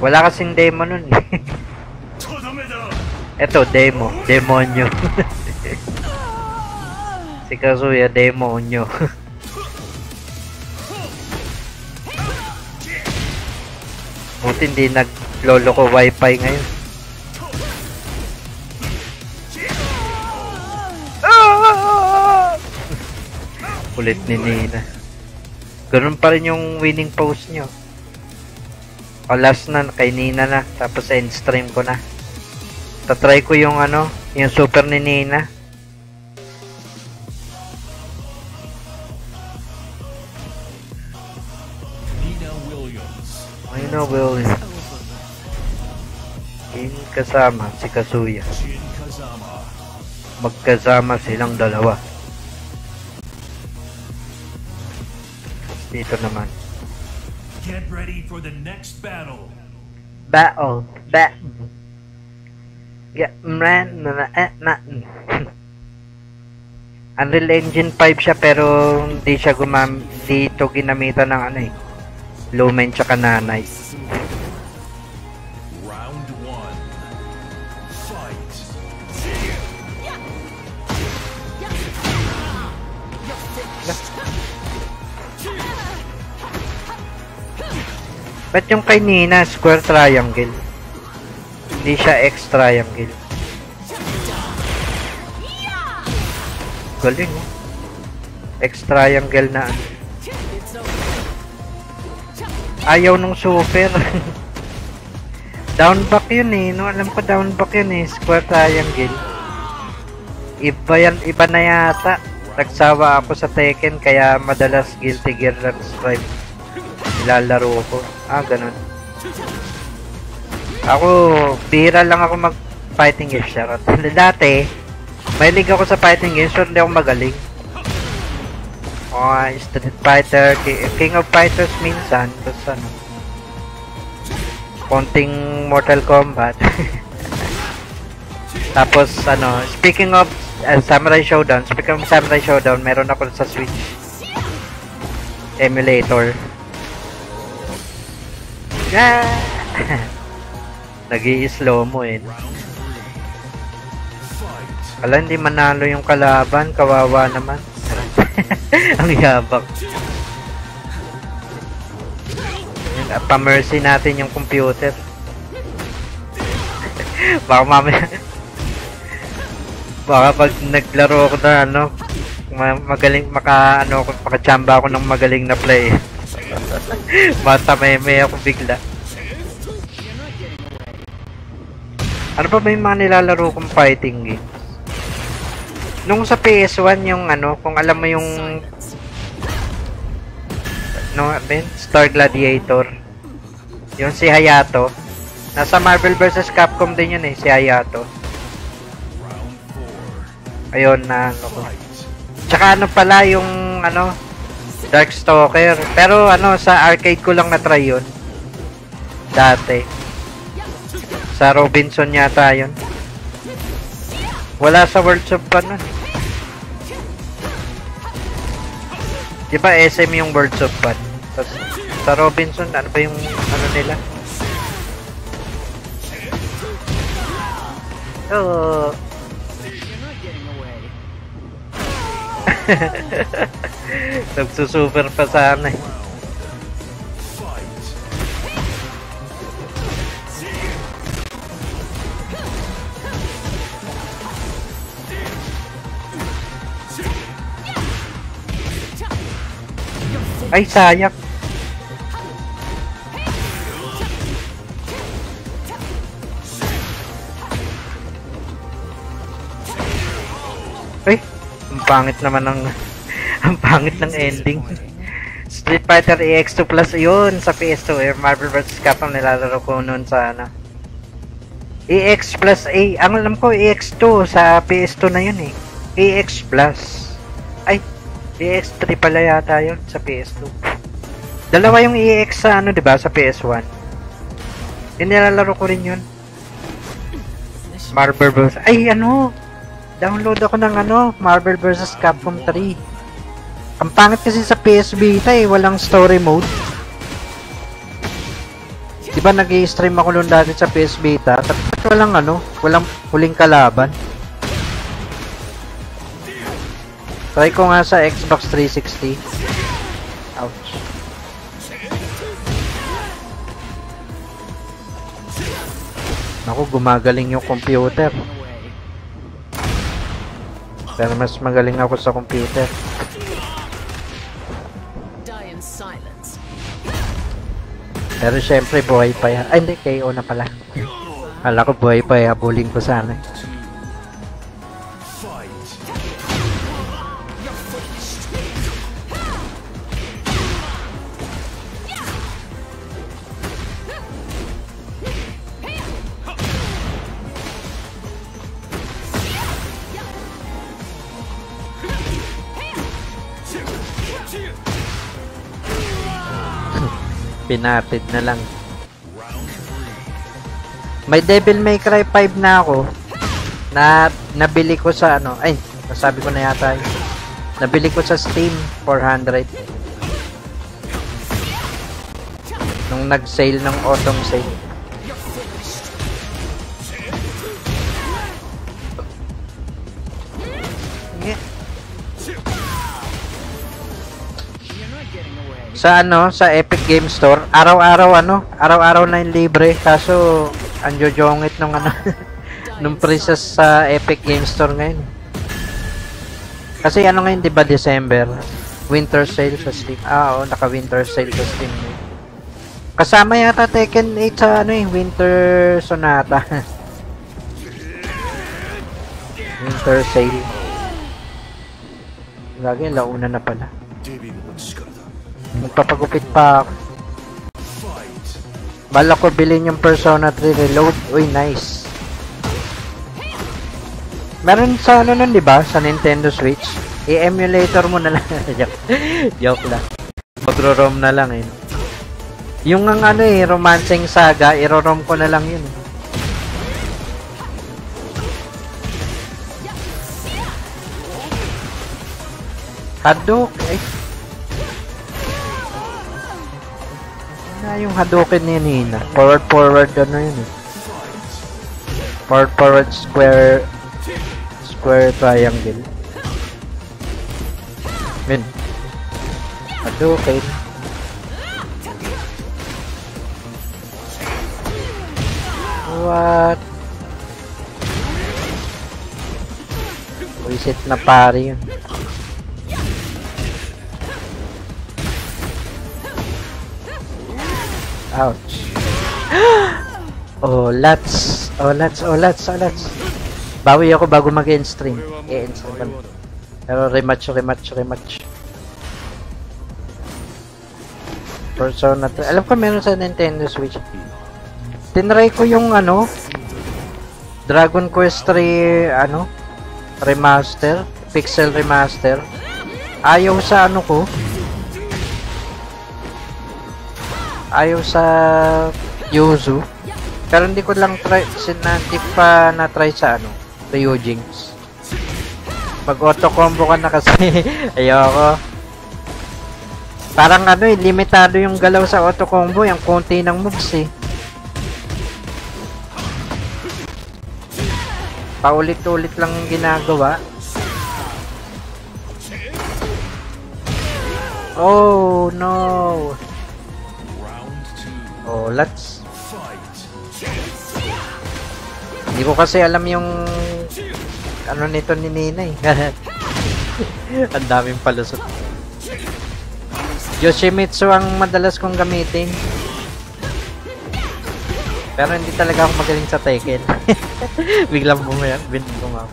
Wala kasing demo nun eh. Eto, demo. Demonyo. Si Kazuya, demonyo. Buti hindi naglolo ko wifi ngayon. Kulit ni Nina. Ganun pa rin yung winning pose nyo. O last na, kay Nina na. Tapos end stream ko na. Tatry ko yung yung super ni Nina. Nina Williams. Yung kasama si Kazuya. Magkasama silang dalawa. Dito naman. Get ready for the next battle. Battle. Get man Unreal Engine 5 siya pero hindi siya dito ginamitan ng Lumen tsaka Nanay. Round 1. Fight. Ba't yung kay Nina square triangle? Hindi siya X triangle. Galing oh. X triangle na ayaw nung super. Down back yun eh. No, alam ko down back yun eh. Square triangle. Iba na yata. Nagsawa ako sa Tekken kaya madalas Guilty Gear lang Stripe nilalaro ko. Ah, ganun. Ako, bihira lang ako mag fighting games. Charot. Dati, may league ako sa fighting games pero hindi ako magaling. Street Fighter, King of Fighters minsan, tapos konting Mortal Kombat. Tapos speaking of Samurai Showdown, meron ako sa Switch emulator. Nag-i-slow mo eh. Ala, hindi manalo yung kalaban, kawawa naman. Ang yabang. Pa-mercy natin yung computer. Baka mamaya baka pag naglaro ako na magaling makachamba ako ng magaling na play. Basta may ako bigla. Ano ba yung mga nilalaro kong fighting game? Nung sa PS1 yung kung alam mo yung Star Gladiator. Yung si Hayato. Nasa Marvel vs. Capcom din yun eh, si Hayato. Ayun na Tsaka pala yung Darkstalker. Pero sa arcade ko lang na-try yun. Dati. Sa Robinson yata yun. Wala sa Worlds of Fun nun. Diba SM yung Worlds of Fun? Tapos, sa Robinson, ano ba yung nila? Oh. Nagsusuper pa sana eh. Ay, sayang. Ay, ang pangit naman ng ang pangit ng ending. Street Fighter EX2 Plus yun sa PS2. Marvel vs. Capcom nilalaro ko noon sa ano. EX Plus A. Ang alam ko EX2 sa PS2 na yun eh. EX Plus. Ay, EX3 pala yata yun sa PS2. Dalawa yung EX sa ano, 'di ba, sa PS1. Nilalaro ko rin yun. Marvel vs. Ay, ano? Download ako ng ano, Marvel vs. Capcom 3. Ang pangit kasi sa PS Vita eh, walang story mode. Diba nag-i-stream ako noon dati sa PS Vita, tapos walang ano, walang huling kalaban. Try ko nga sa Xbox 360. Ouch. Ako, gumagaling yung computer. Pero mas magaling ako sa computer. Pero syempre buhay pa yan. Ay hindi, KO na pala. Kala ko buhay pa, habulin ko sana. Pinatid na lang. May Devil May Cry 5 na ako na nabili ko sa ano, ay, nasabi ko na yata yun. Nabili ko sa Steam 400 nung nag-sale ng autumn sale. Sa ano, sa Epic Game Store, araw-araw na yung libre, kaso ang jojongit nung ano nung prices sa Epic Game Store ngayon. Kasi ano ngayon, 'di ba, December, winter sale sa Steam. Oo, naka-winter sale sa Steam. Kasama yata Tekken 8 sa ano Winter Sonata. Winter sale. Lagi launa na pala. Magpapagupit pa ako. Bala ko bilhin yung Persona 3 Reload. Uy, nice. Meron sa ano nun, diba? Sa Nintendo Switch. I-emulator mo na lang. Joke lang. Magro-ROM na lang eh. Yung ang ano eh, Romancing Saga, iro-ROM ko na lang yun. Hadouken. Yung Hadouken ni Nina. Forward ano yun eh. Forward square triangle. Min. Hadouken. What? Reset na pari yun. Ouch. Oh, lats. Bawi ako bago mag-end stream. I-end stream. Pero rematch. Persona 3. Alam ko meron sa Nintendo Switch. Tinry ko yung ano, Dragon Quest 3 ano, remaster, pixel remaster. Ayaw sa ano ko. Ayaw sa Yuzu. Pero hindi ko lang try, hindi pa na-try sa ano, Ryujinx. Pag auto-combo ka na kasi, ayoko. Parang ano eh, limitado yung galaw sa auto-combo, yung konti ng moves eh. Paulit-ulit lang yung ginagawa. Oh no! Oh, let's. Hindi ko kasi alam yung ano nito ni Nina eh. Ang daming palusot. Yoshimitsu ang madalas kong gamitin. Pero hindi talaga ako magaling sa Tekken. Biglang bumayan, binigong ako.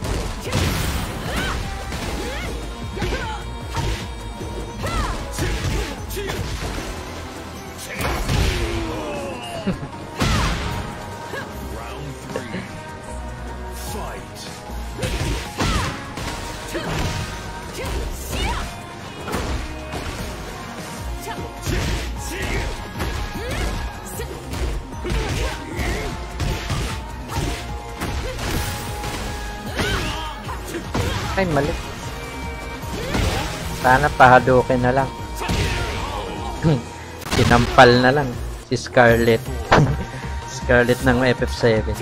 Ay, mali. Sana pahadukin na lang. Sinampal na lang si Scarlet. Scarlet ng FF7.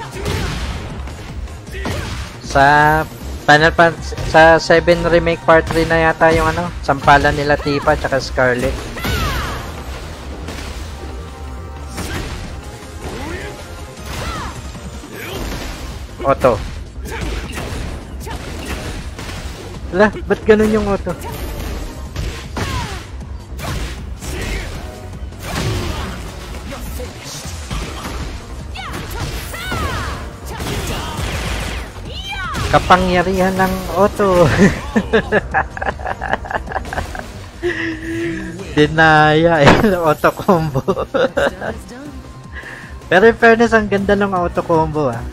Sa sa 7 remake part 3 na yata yung ano, sampalan nila Tifa tsaka Scarlet. Auto. Wala, ba't ganun yung auto? Kapangyarihan ng auto. Dinaya auto combo. Pero in fairness, ang ganda ng auto combo ah.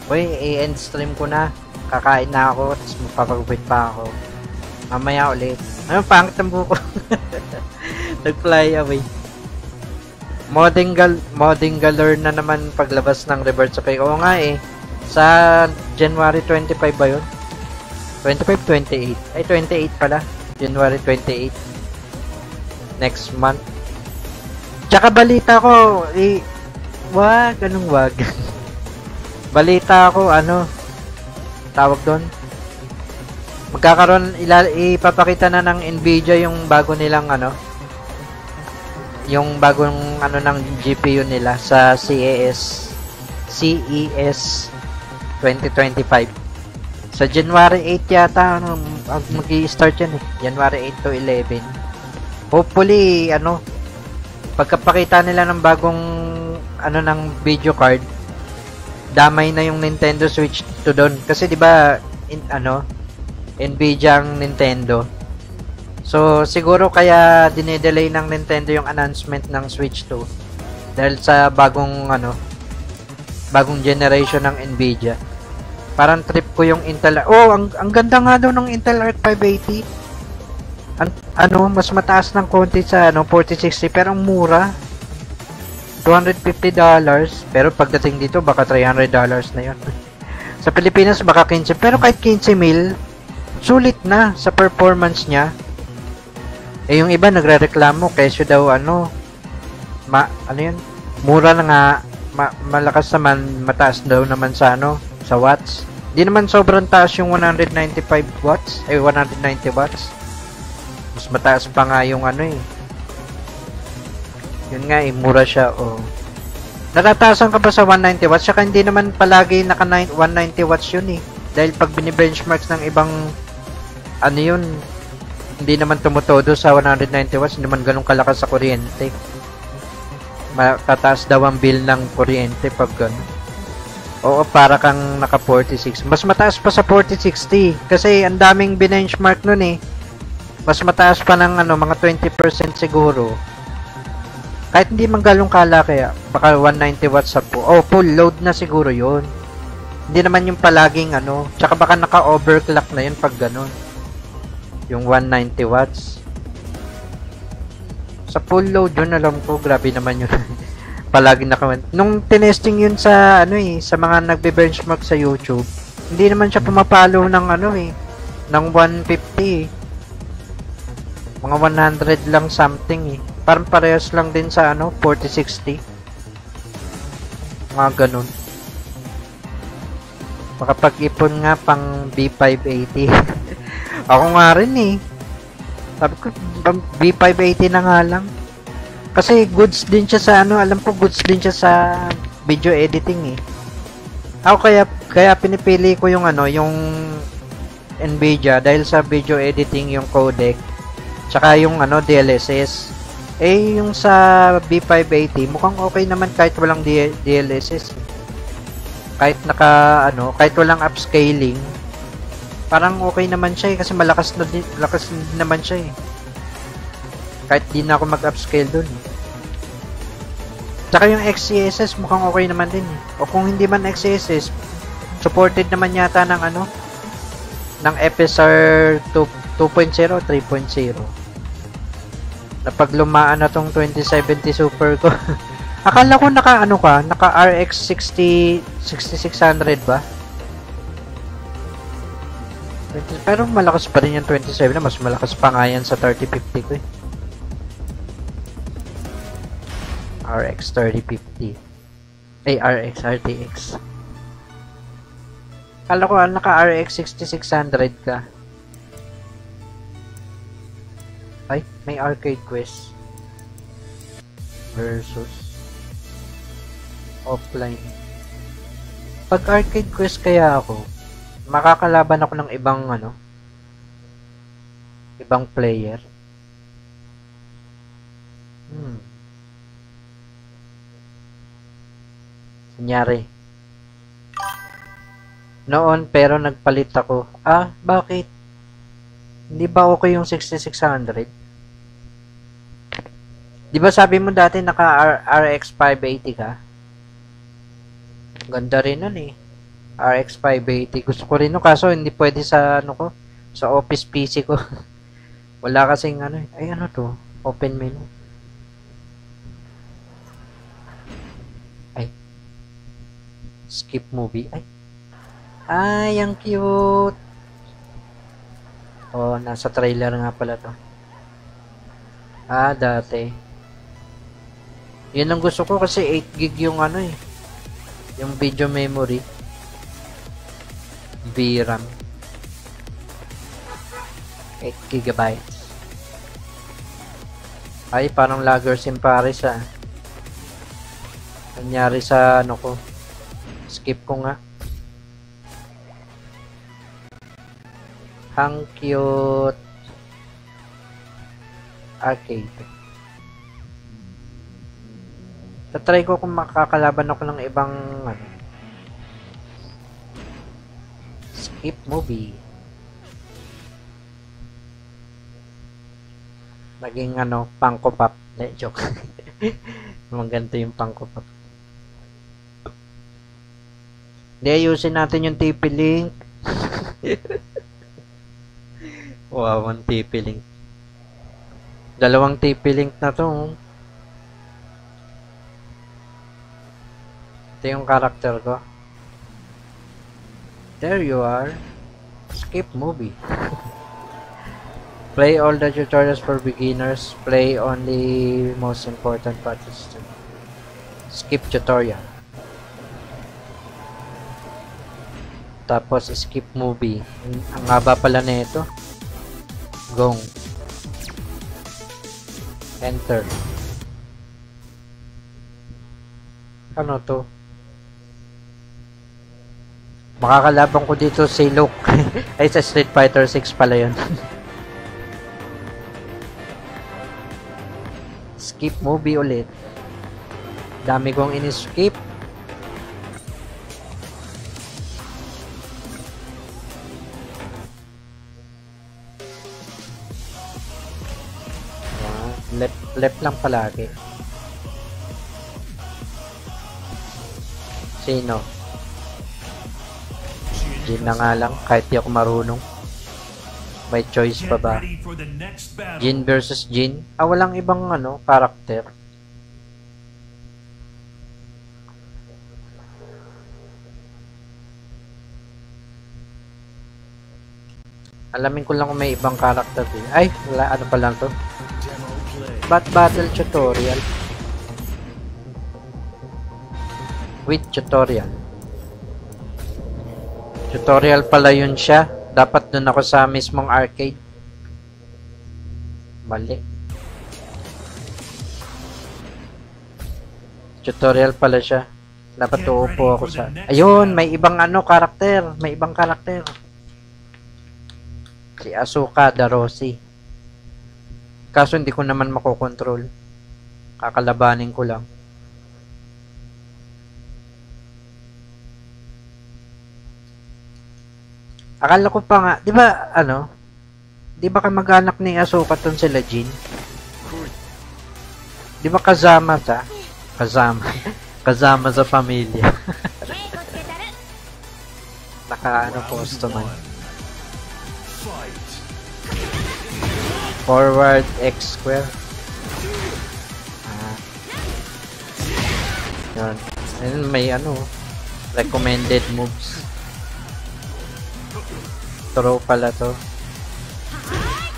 Uy, i-end stream ko na. Kakain na ako, tapos magpapagupit pa ako. Mamaya ulit. Ano, pangit ang buko. Nag-fly away. Modding galore na naman paglabas ng Rebirth of Fate. Oo nga eh. Sa January 25 ba yun? 25, 28. Ay, 28 pala. January 28. Next month. Tsaka balita ko, wag, anong wag? Balita ko, ano, tawag doon? Magkakaroon, ipapakita na ng Nvidia yung bago nilang, ano, yung bagong, ano, ng GPU nila sa CES 2025. Sa January 8 yata, ano, mag-i-start yan eh. January 8 to 11. Hopefully, ano, pagkapakita nila ng bagong, ano, ng video card, damay na yung Nintendo Switch to doon. Kasi, di ba, Nvidia ang Nintendo. So, siguro kaya dinedelay ng Nintendo yung announcement ng Switch 2. Dahil sa bagong, bagong generation ng Nvidia. Parang trip ko yung Intel. Oh, ang ganda nga daw ng Intel Arc 580. Mas mataas ng konti sa 4060 pero ang mura. $250. Pero pagdating dito baka $300 na 'yon. Sa Pilipinas baka 15, pero kahit 15,000 sulit na sa performance niya. Eh yung iba nagrereklamo kesyo daw mura na nga, malakas naman, mataas daw naman sa sa watts. Di naman sobrang taas yung 195 watts, ay 190 watts. Mas mataas pa nga yung Yun nga mura siya Natataasan ka pa sa 190 watts, saka hindi naman palagi naka 190 watts yun eh. Dahil pag bini-benchmarks ng ibang hindi naman tumutodo sa 190 watts, hindi naman ganun kalakas sa kuryente. Matataas daw ang bill ng kuryente pag gano'n. Oo, para kang naka 46. Mas mataas pa sa 4060 kasi ang daming benchmark nun eh. Mas mataas pa ng mga 20% siguro. Kahit hindi man galong kala, kaya baka 190 watts sa full load na siguro yun. Hindi naman yung palaging tsaka baka naka-overclock na yun pag ganun. Yung 190 watts. Sa full load yun, alam ko, grabe naman yun. Palagi nung tinesting yun sa sa mga nagbe-benchmark sa YouTube, hindi naman siya pumapalo ng ng 150 mga 100 lang something parang parehas lang din sa 4060 mga ganun. Makapag-ipon nga pang B580. Ako nga rin sabi ko B580 na nga lang. Kasi goods din siya sa alam ko goods din siya sa video editing Ako kaya pinipili ko yung yung Nvidia dahil sa video editing yung codec tsaka yung DLSS. Yung sa B580 mukhang okay naman kahit walang DLSS. Kahit kahit walang upscaling, parang okay naman siya kasi malakas din naman siya Kahit di na ako mag-upscale dun. Tsaka yung XeSS mukhang okay naman din O kung hindi man XeSS, supported naman yata ng ng FSR 2.0 3.0. Napag lumaan na tong 2070 Super ko. Akala ko naka RX 6600 ba? Pero malakas pa rin yung 27 na. Mas malakas pa nga yan sa 3050 ko eh. RX 3050. Ay, RX, RTX. Kala ko naka-RX 6600 ka. Ay, may arcade quest. Versus offline. Pag arcade quest kaya ako, makakalaban ako ng ibang ibang player. Kunyari. Noon, pero nagpalit ako. Ah, bakit? Hindi ba okay yung 6600? Di ba sabi mo dati naka RX 580 ka? Ganda rin nun eh. RX 580. Gusto ko rin no, kaso hindi pwede sa sa office PC ko. Wala kasing ay to? Open menu. Ay. Skip movie. Ay, ang cute. Oh, nasa trailer nga pala to. Ah, dati. Yun ang gusto ko kasi 8 gig yung yung video memory. VRAM. 8 gigabytes. Ay, parang Laggers in Paris ah. Nangyari sa ko. Skip ko nga. Ang cute. Arcade. Tatry ko kung makakalaban ako ng ibang skip movie. Naging Funko Pop. Joke. Maganda yung Funko Pop. Hindi, ayusin natin yung TP-Link. Wow, ang TP-Link. Dalawang TP-Link na to. Ito yung character ko. There you are. Skip movie. Play all the tutorials for beginners. Play only most important parts. Skip tutorial. Tapos skip movie. Ang haba pala na ito. Gong. Enter. Ano to? Makakalaban ko dito si Luke. Ay, sa Street Fighter 6 pala yun. Skip movie ulit. Dami kong in-skip. Left lang palagi. Sino? Jin na nga lang, kahit di ako marunong. May choice pa ba? Jin versus Jin? Ah, walang ibang karakter. Alamin ko lang kung may ibang karakter din. Ay, wala, pa lang to? Battle tutorial. With tutorial. Tutorial pala yun siya. Dapat dun ako sa mismong arcade. Mali. Tutorial pala siya. Dapat uupo ako sa... Ayun, may ibang karakter. May ibang karakter. Si Asuka Darosi. Kaso hindi ko naman makokontrol. Kakalabanin ko lang. Akala ko pa nga, di ba, di ba kamag-anak ni Asuka ton sila Jin? Di ba kasama sa? Kasama sa pamilya. Posto man. Forward X square. Yan. And may recommended moves. Throw pala to.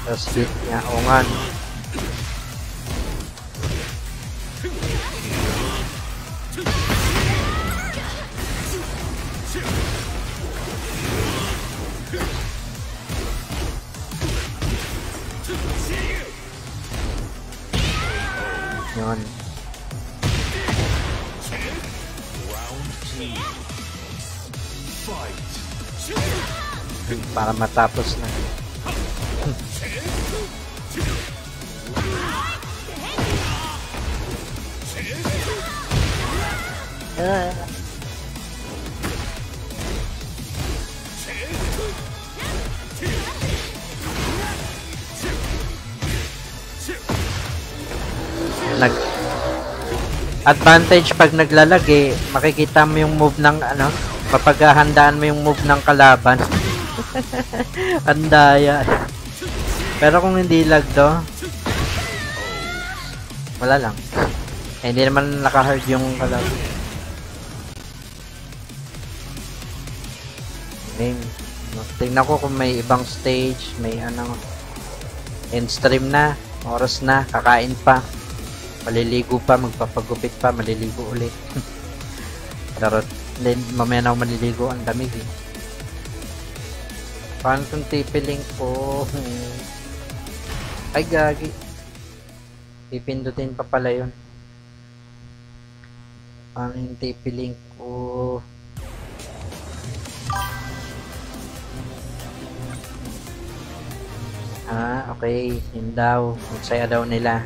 Tapos hit niya. O nga. No. Yun. Para matapos na. Advantage pag naglalag eh, makikita mo yung move ng ano, mapaghahandaan mo yung move ng kalaban. Andaya. Pero kung hindi lag to, wala lang. Eh, hindi naman naka-hard yung kalaban. Game. Tingnan ko kung may ibang stage, may ano, end stream na, oras na, kakain pa. Maliligo pa, magpapagupit pa, maliligo ulit. Pero mamaya na ako maliligo, ang damig eh. Paano itong TP-Link ko? Ay gagi. Pipindutin pa pala yun. Paano yung TP-Link ko? Ah, okay. Yun daw. Magsaya daw nila.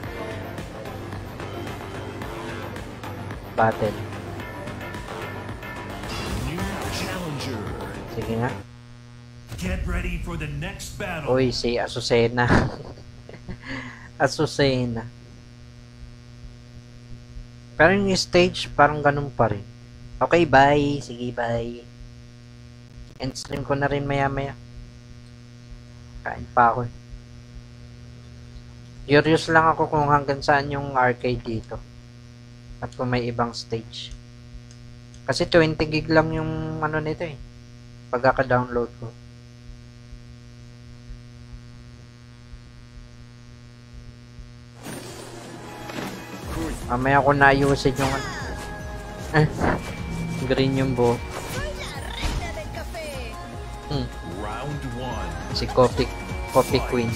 Battle. Sige nga. Get ready for the next battle. Uy, si Azucena. Azucena. Pero yung stage, parang ganun pa rin. Okay, bye. Sige, bye. End stream ko na rin maya-maya. Kain pa ako. Curious lang ako kung hanggang saan yung arcade dito. At kung may ibang stage. Kasi 20 gig lang yung ano nito eh. Pagkaka-download ko. Mamaya ko na-ayusin yung green yung buo. Round 1. Si Coffee Queen.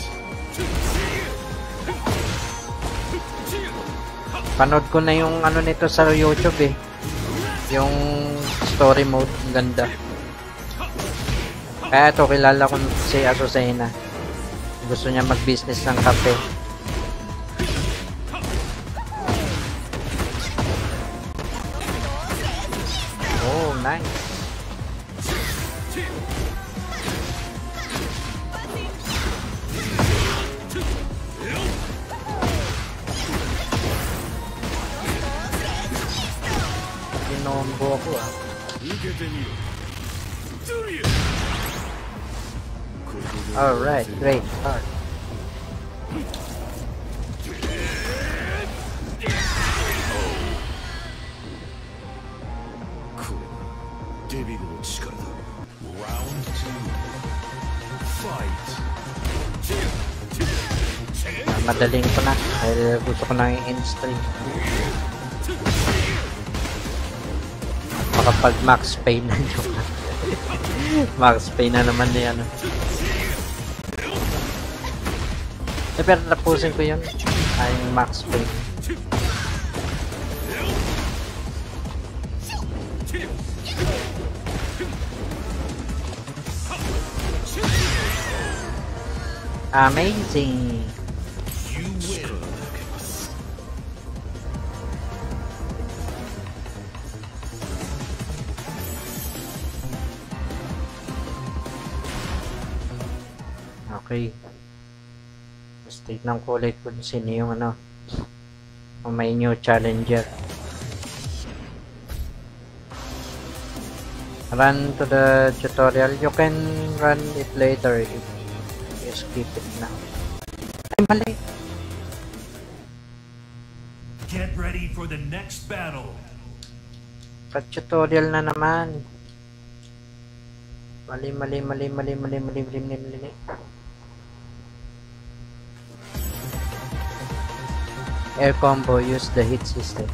Panood ko na yung ano nito sa YouTube eh. Yung story mode, ang ganda. Kaya ito, kilala ko si Azucena. Gusto niya mag-business ng kape. Oh, nice. Kinombo ako ah. Alright, great start. Round 2. Fight. Madaling ko na dahil gusto ko na i-end stream. Makapag max pay na yung max pay na naman na yan. Eh, pero tapusin ko yun. Ay, max pay. Amazing. You win. Okay. Tapos tignan ko ulit kung sino yung ano. Kung may new challenger. Run to the tutorial. You can run it later if you skip it now. Ay, mali. Get ready for the next battle. Pa-tutorial na naman. Mali, mali, mali, mali, mali, mali, mali, mali, mali. Air combo, use the hit system.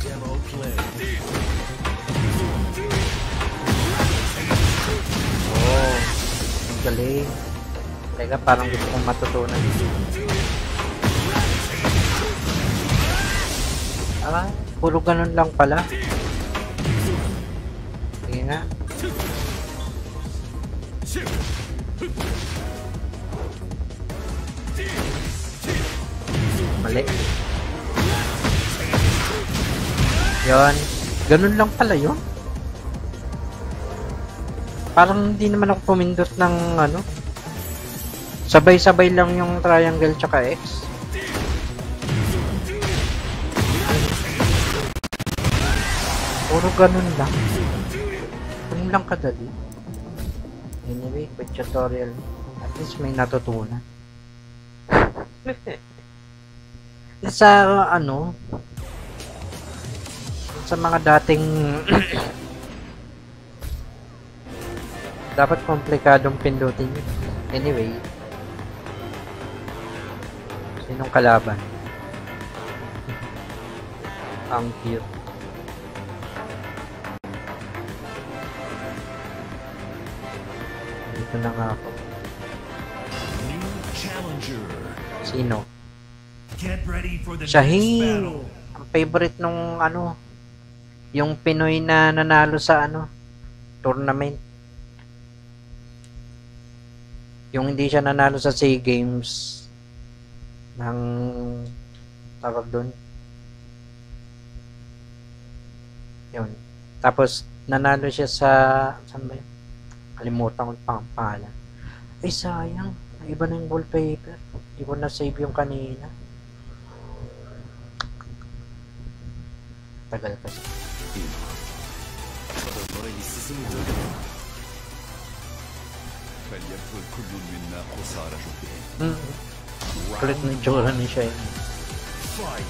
Demo play. Oh, ang galing. Teka, parang gusto kong matutunan. Ah, puro ganun lang pala. Sige nga. Mali. Yon. Ganun lang pala yun. Parang hindi naman ako pumindot ng ano. Sabay-sabay lang yung triangle tsaka X. Puro ganun lang. Ganun lang kadali. Anyway, quick tutorial. At least may natutunan. Sa ano, sa mga dating dapat komplikadong pindutin yun. Anyway, sinong kalaban? Ang cute. Dito na nga ako. New challenger. Sino? Get ready for the next Shaheen! battle. Ang favorite nung ano, yung Pinoy na nanalo sa ano, tournament. Yung hindi siya nanalo sa SEA Games ng tawag doon. Yun. Tapos nanalo siya sa saan ba yun? Kalimutan ko pang pangalan. Ay sayang, iba na yung wallpaper. Hindi ko na-save yung kanina. Tagal kasi. Kulit ng itsura ni siya yun. Fight.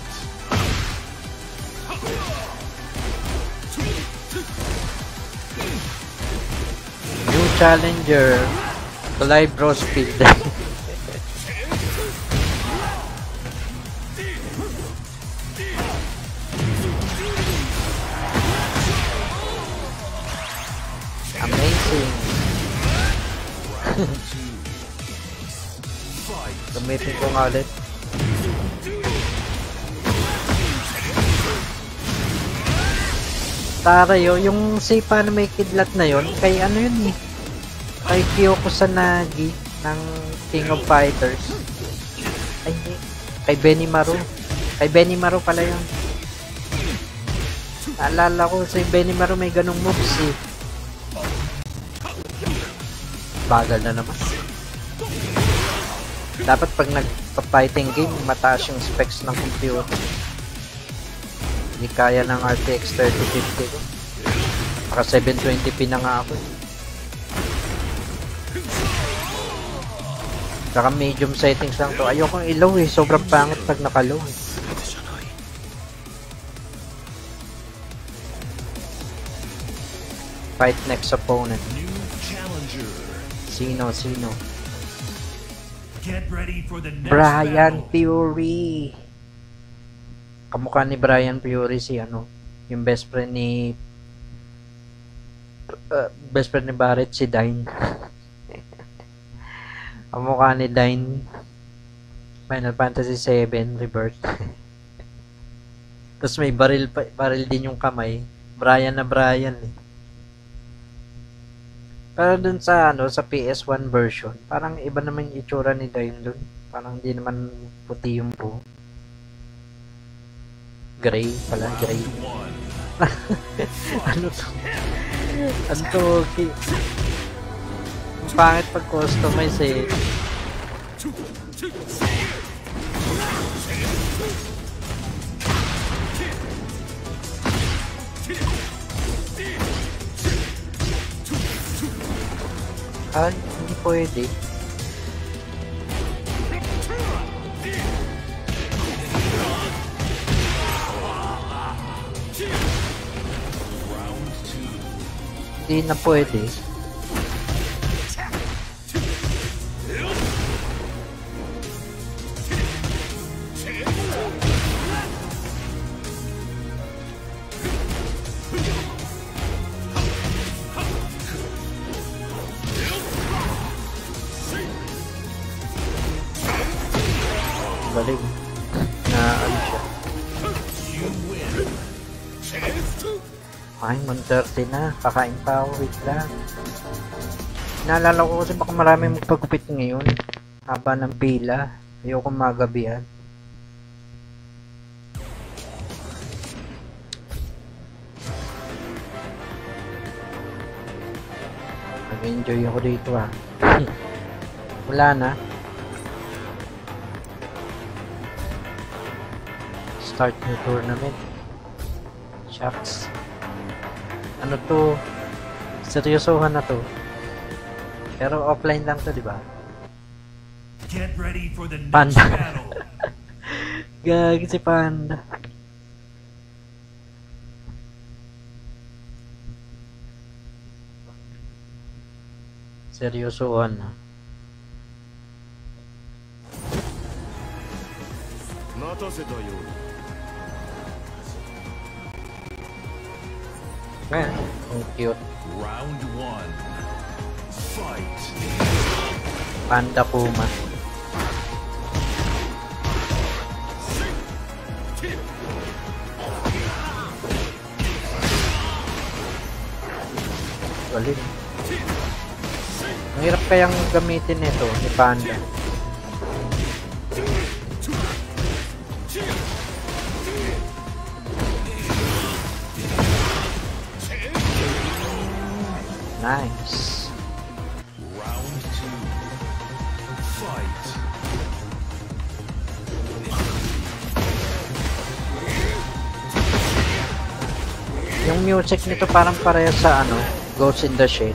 New challenger, Clive Rosfield. Amazing. Gamitin ko nga ulit. Tarayo, yung sipa na may kidlat na yon, kay ano yun eh. Kay Kyoko Sanagi ng King of Fighters. Ay hindi. Kay Benimaru. Kay Benimaru pala yun. Naalala ko si Benimaru may ganong moves eh. Bagal na naman. Dapat pag nagpa-fighting game, mataas yung specs ng computer. Hindi kaya ng RTX 3050 ko. Baka 720p na nga ako. Saka medium settings lang to. Ayokong ilaw eh. Sobrang pangit pag nakalow eh. Fight next opponent. New challenger. Sino? Get ready for the next Brian battle. Fury. Kamukha ni Brian Fury si ano, yung best friend ni Barret, si Dine. Kamukha ni Dine. Final Fantasy 7 Rebirth. Tapos may baril din yung kamay. Brian na Brian eh. Pero dun sa ano, sa PS1 version, parang iba naman yung itsura ni Dine dun. Parang hindi naman puti yung buhok. Gray pala, gray. Ano to? Ano to? Okay. Ang pangit pag customize eh. Ay, hindi pwede. Hindi na pwede. Galing. Na ano siya. Ay, 1:30 na. Kakain pa ako. Wait lang. Naalala ko kasi baka marami magpagupit ngayon. Haba ng pila. Ayoko magabihan. Nag-enjoy ako dito ah. Wala na. Start new tournament. Shucks. Ano to? Seryosohan na to. Pero offline lang to, di ba? Get ready for the next Panda. battle. Gagi si Panda. Seryosohan na. Eh, ang cute. Round 1. Fight. Panda Puma. Galing. Ang hirap kayang gamitin nito ni Panda. Nice. Round 2. Fight. Yung music nito parang pareho sa ano, Ghost in the Shell.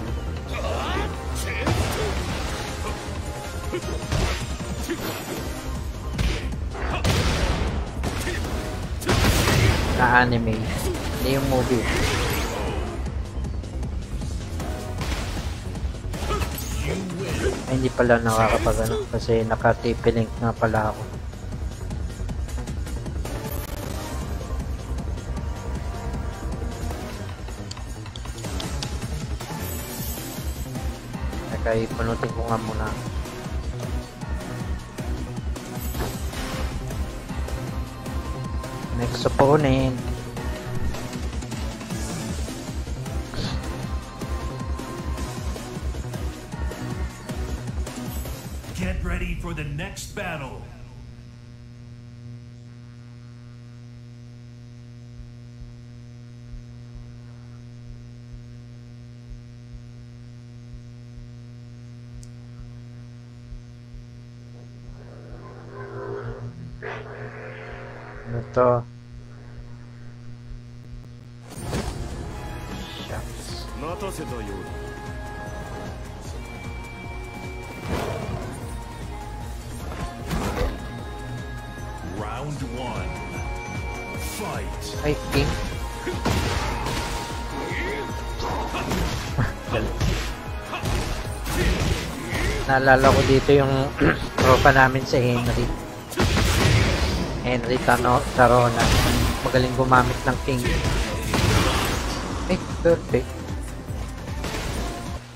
Na anime. Hindi yung movie. Ay, hindi pala nakakapagano kasi naka-TP-Link na pala ako. Kaya panutin ko nga muna. Next opponent. Get ready for the next battle. Ito. Shucks. Round 1. Fight. I think. Naalala ko dito yung tropa namin si Henry Tarona. Magaling gumamit ng king. Perfect.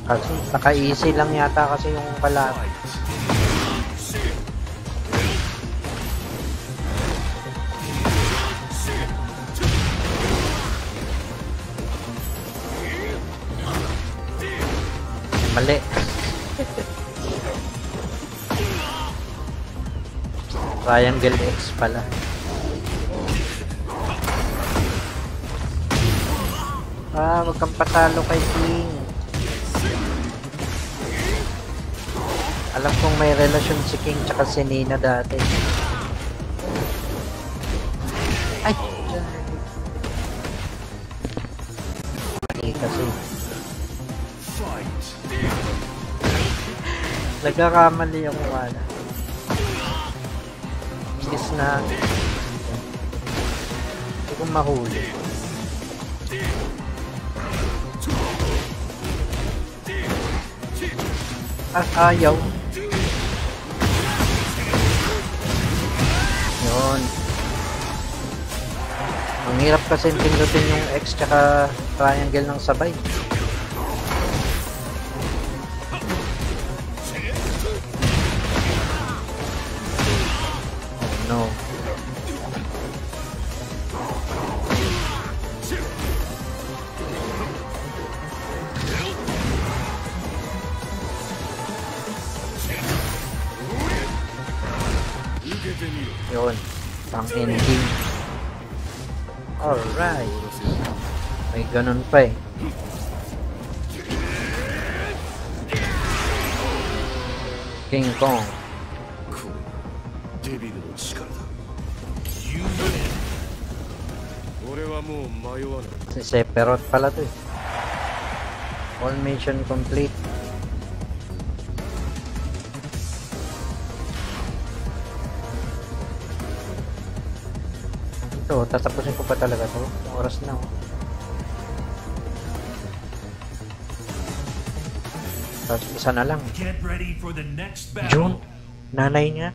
Kasi naka-easy lang yata kasi yung kalaban. Mali. Triangle X pala. Wag kang patalo kay King. Alam kong may relasyon si King tsaka si Nina dati. Ay! Mali kasi. Nagkakamali ako wala. Imbis na hindi ko mahuli. Ayaw. Yun. Ang hirap kasi pindutin yung X tsaka triangle ng sabay. Yun. Pang ending. Alright. May ganun pa eh. King Kong. Si Sephiroth pala to eh. All mission complete. Ito, tatapusin ko pa talaga to. Oras na oh. Tapos isa na lang. Get ready for the next June, battle. nanay niya.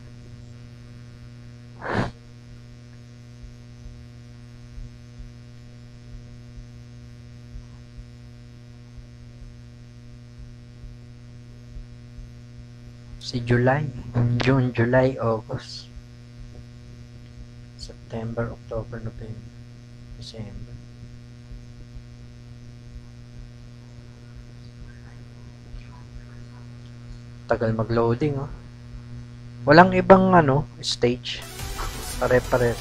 Si July, June, July, August, September, October, November, December. Tagal mag-loading oh. Walang ibang ano, stage. Pare-pare.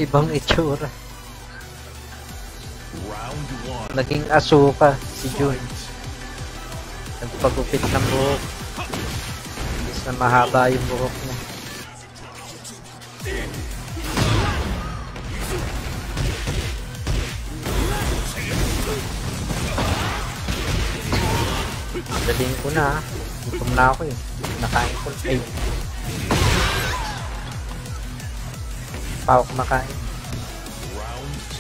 Ibang itsura. Round 1. Naging Asuka si Jun. Nagpagupit ng buhok. Mas na mahaba yung buhok niya. Daling ko na. Gutom na ako eh. Nakain ko. Ay. Pao kumakain.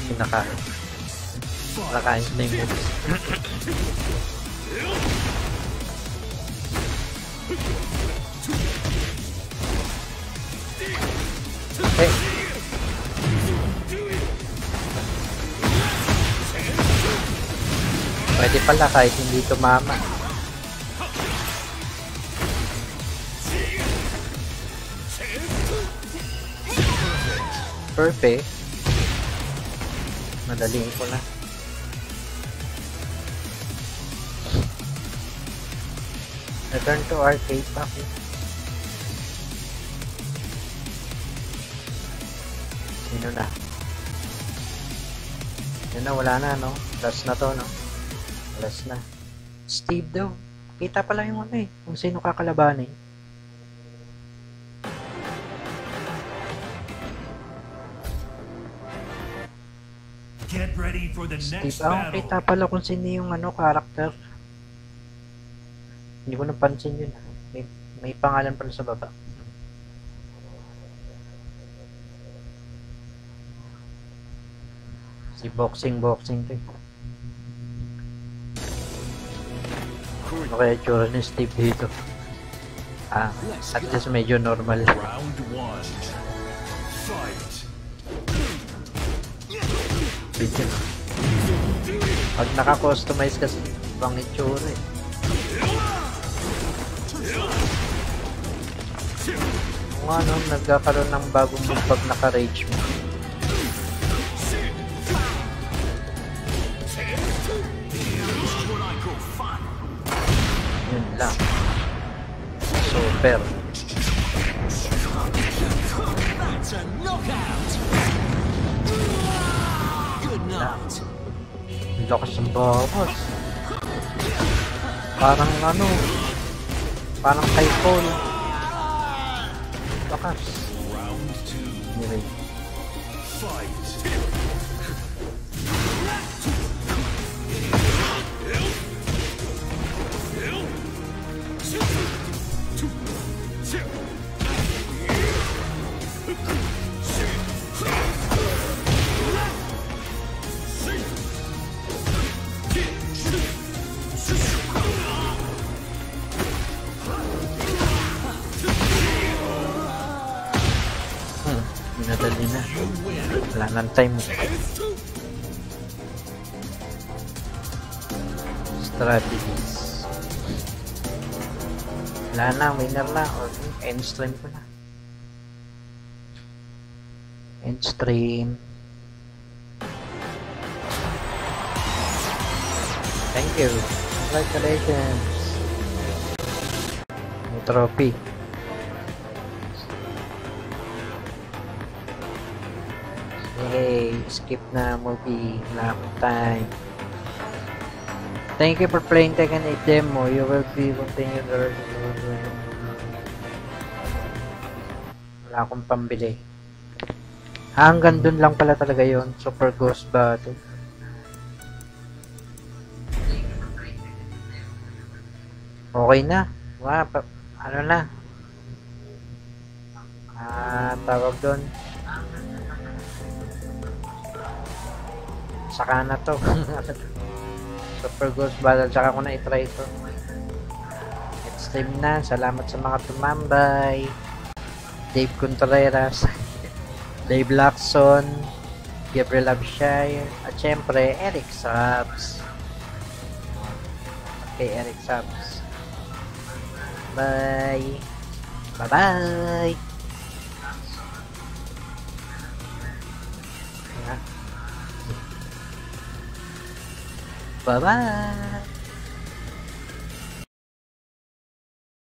Kinakain. Nakain na yung moves. Okay. Pwede pala kahit hindi tumama. Perfect. Madaling ko na. Return to arcade pack. Sino na? Yun na, wala na, no? Last na to, no? Last na. Steve daw. Kita pala yung ano eh. Kung sino kakalabanin. Get ready for the Steve, next kita battle. pala kung sino yung ano, character. Hindi ko napansin yun. May pangalan pala sa baba. Si boxing to eh. Okay, tsura ni Steve dito. At least medyo normal. Round 1. Fight. Video. Pag naka-customize kasi, ibang itsura eh. Kung ano, nagkakaroon ng bagong move pag naka-rage mo. Yun lang. Super. That's a knockout. Good night. Ang lakas ng bawas. Parang ano, parang kay Paul. Lakas. Round 2. Anyway. Fight. Minadali na. Wala nang time. Strategies. Wala na, winner na. Or end stream ko na. End stream. Thank you. Congratulations. May trophy. Yay! Skip na movie. Lap time. Thank you for playing Tekken 8 demo. You will be continuing the wala akong pambili. Hanggang dun lang pala talaga yon. Super Ghost Battle. Okay na. Wow, ano na? Tawag doon. Saka na to. Super Ghost Battle. Saka ko na itry ito. It's time na. Salamat sa mga tumambay. Dave Contreras. Dave Lacson. Gabriel Abshire. At syempre, Eric Subs. Okay, Eric Subs. Bye. Bye-bye. Bye-bye.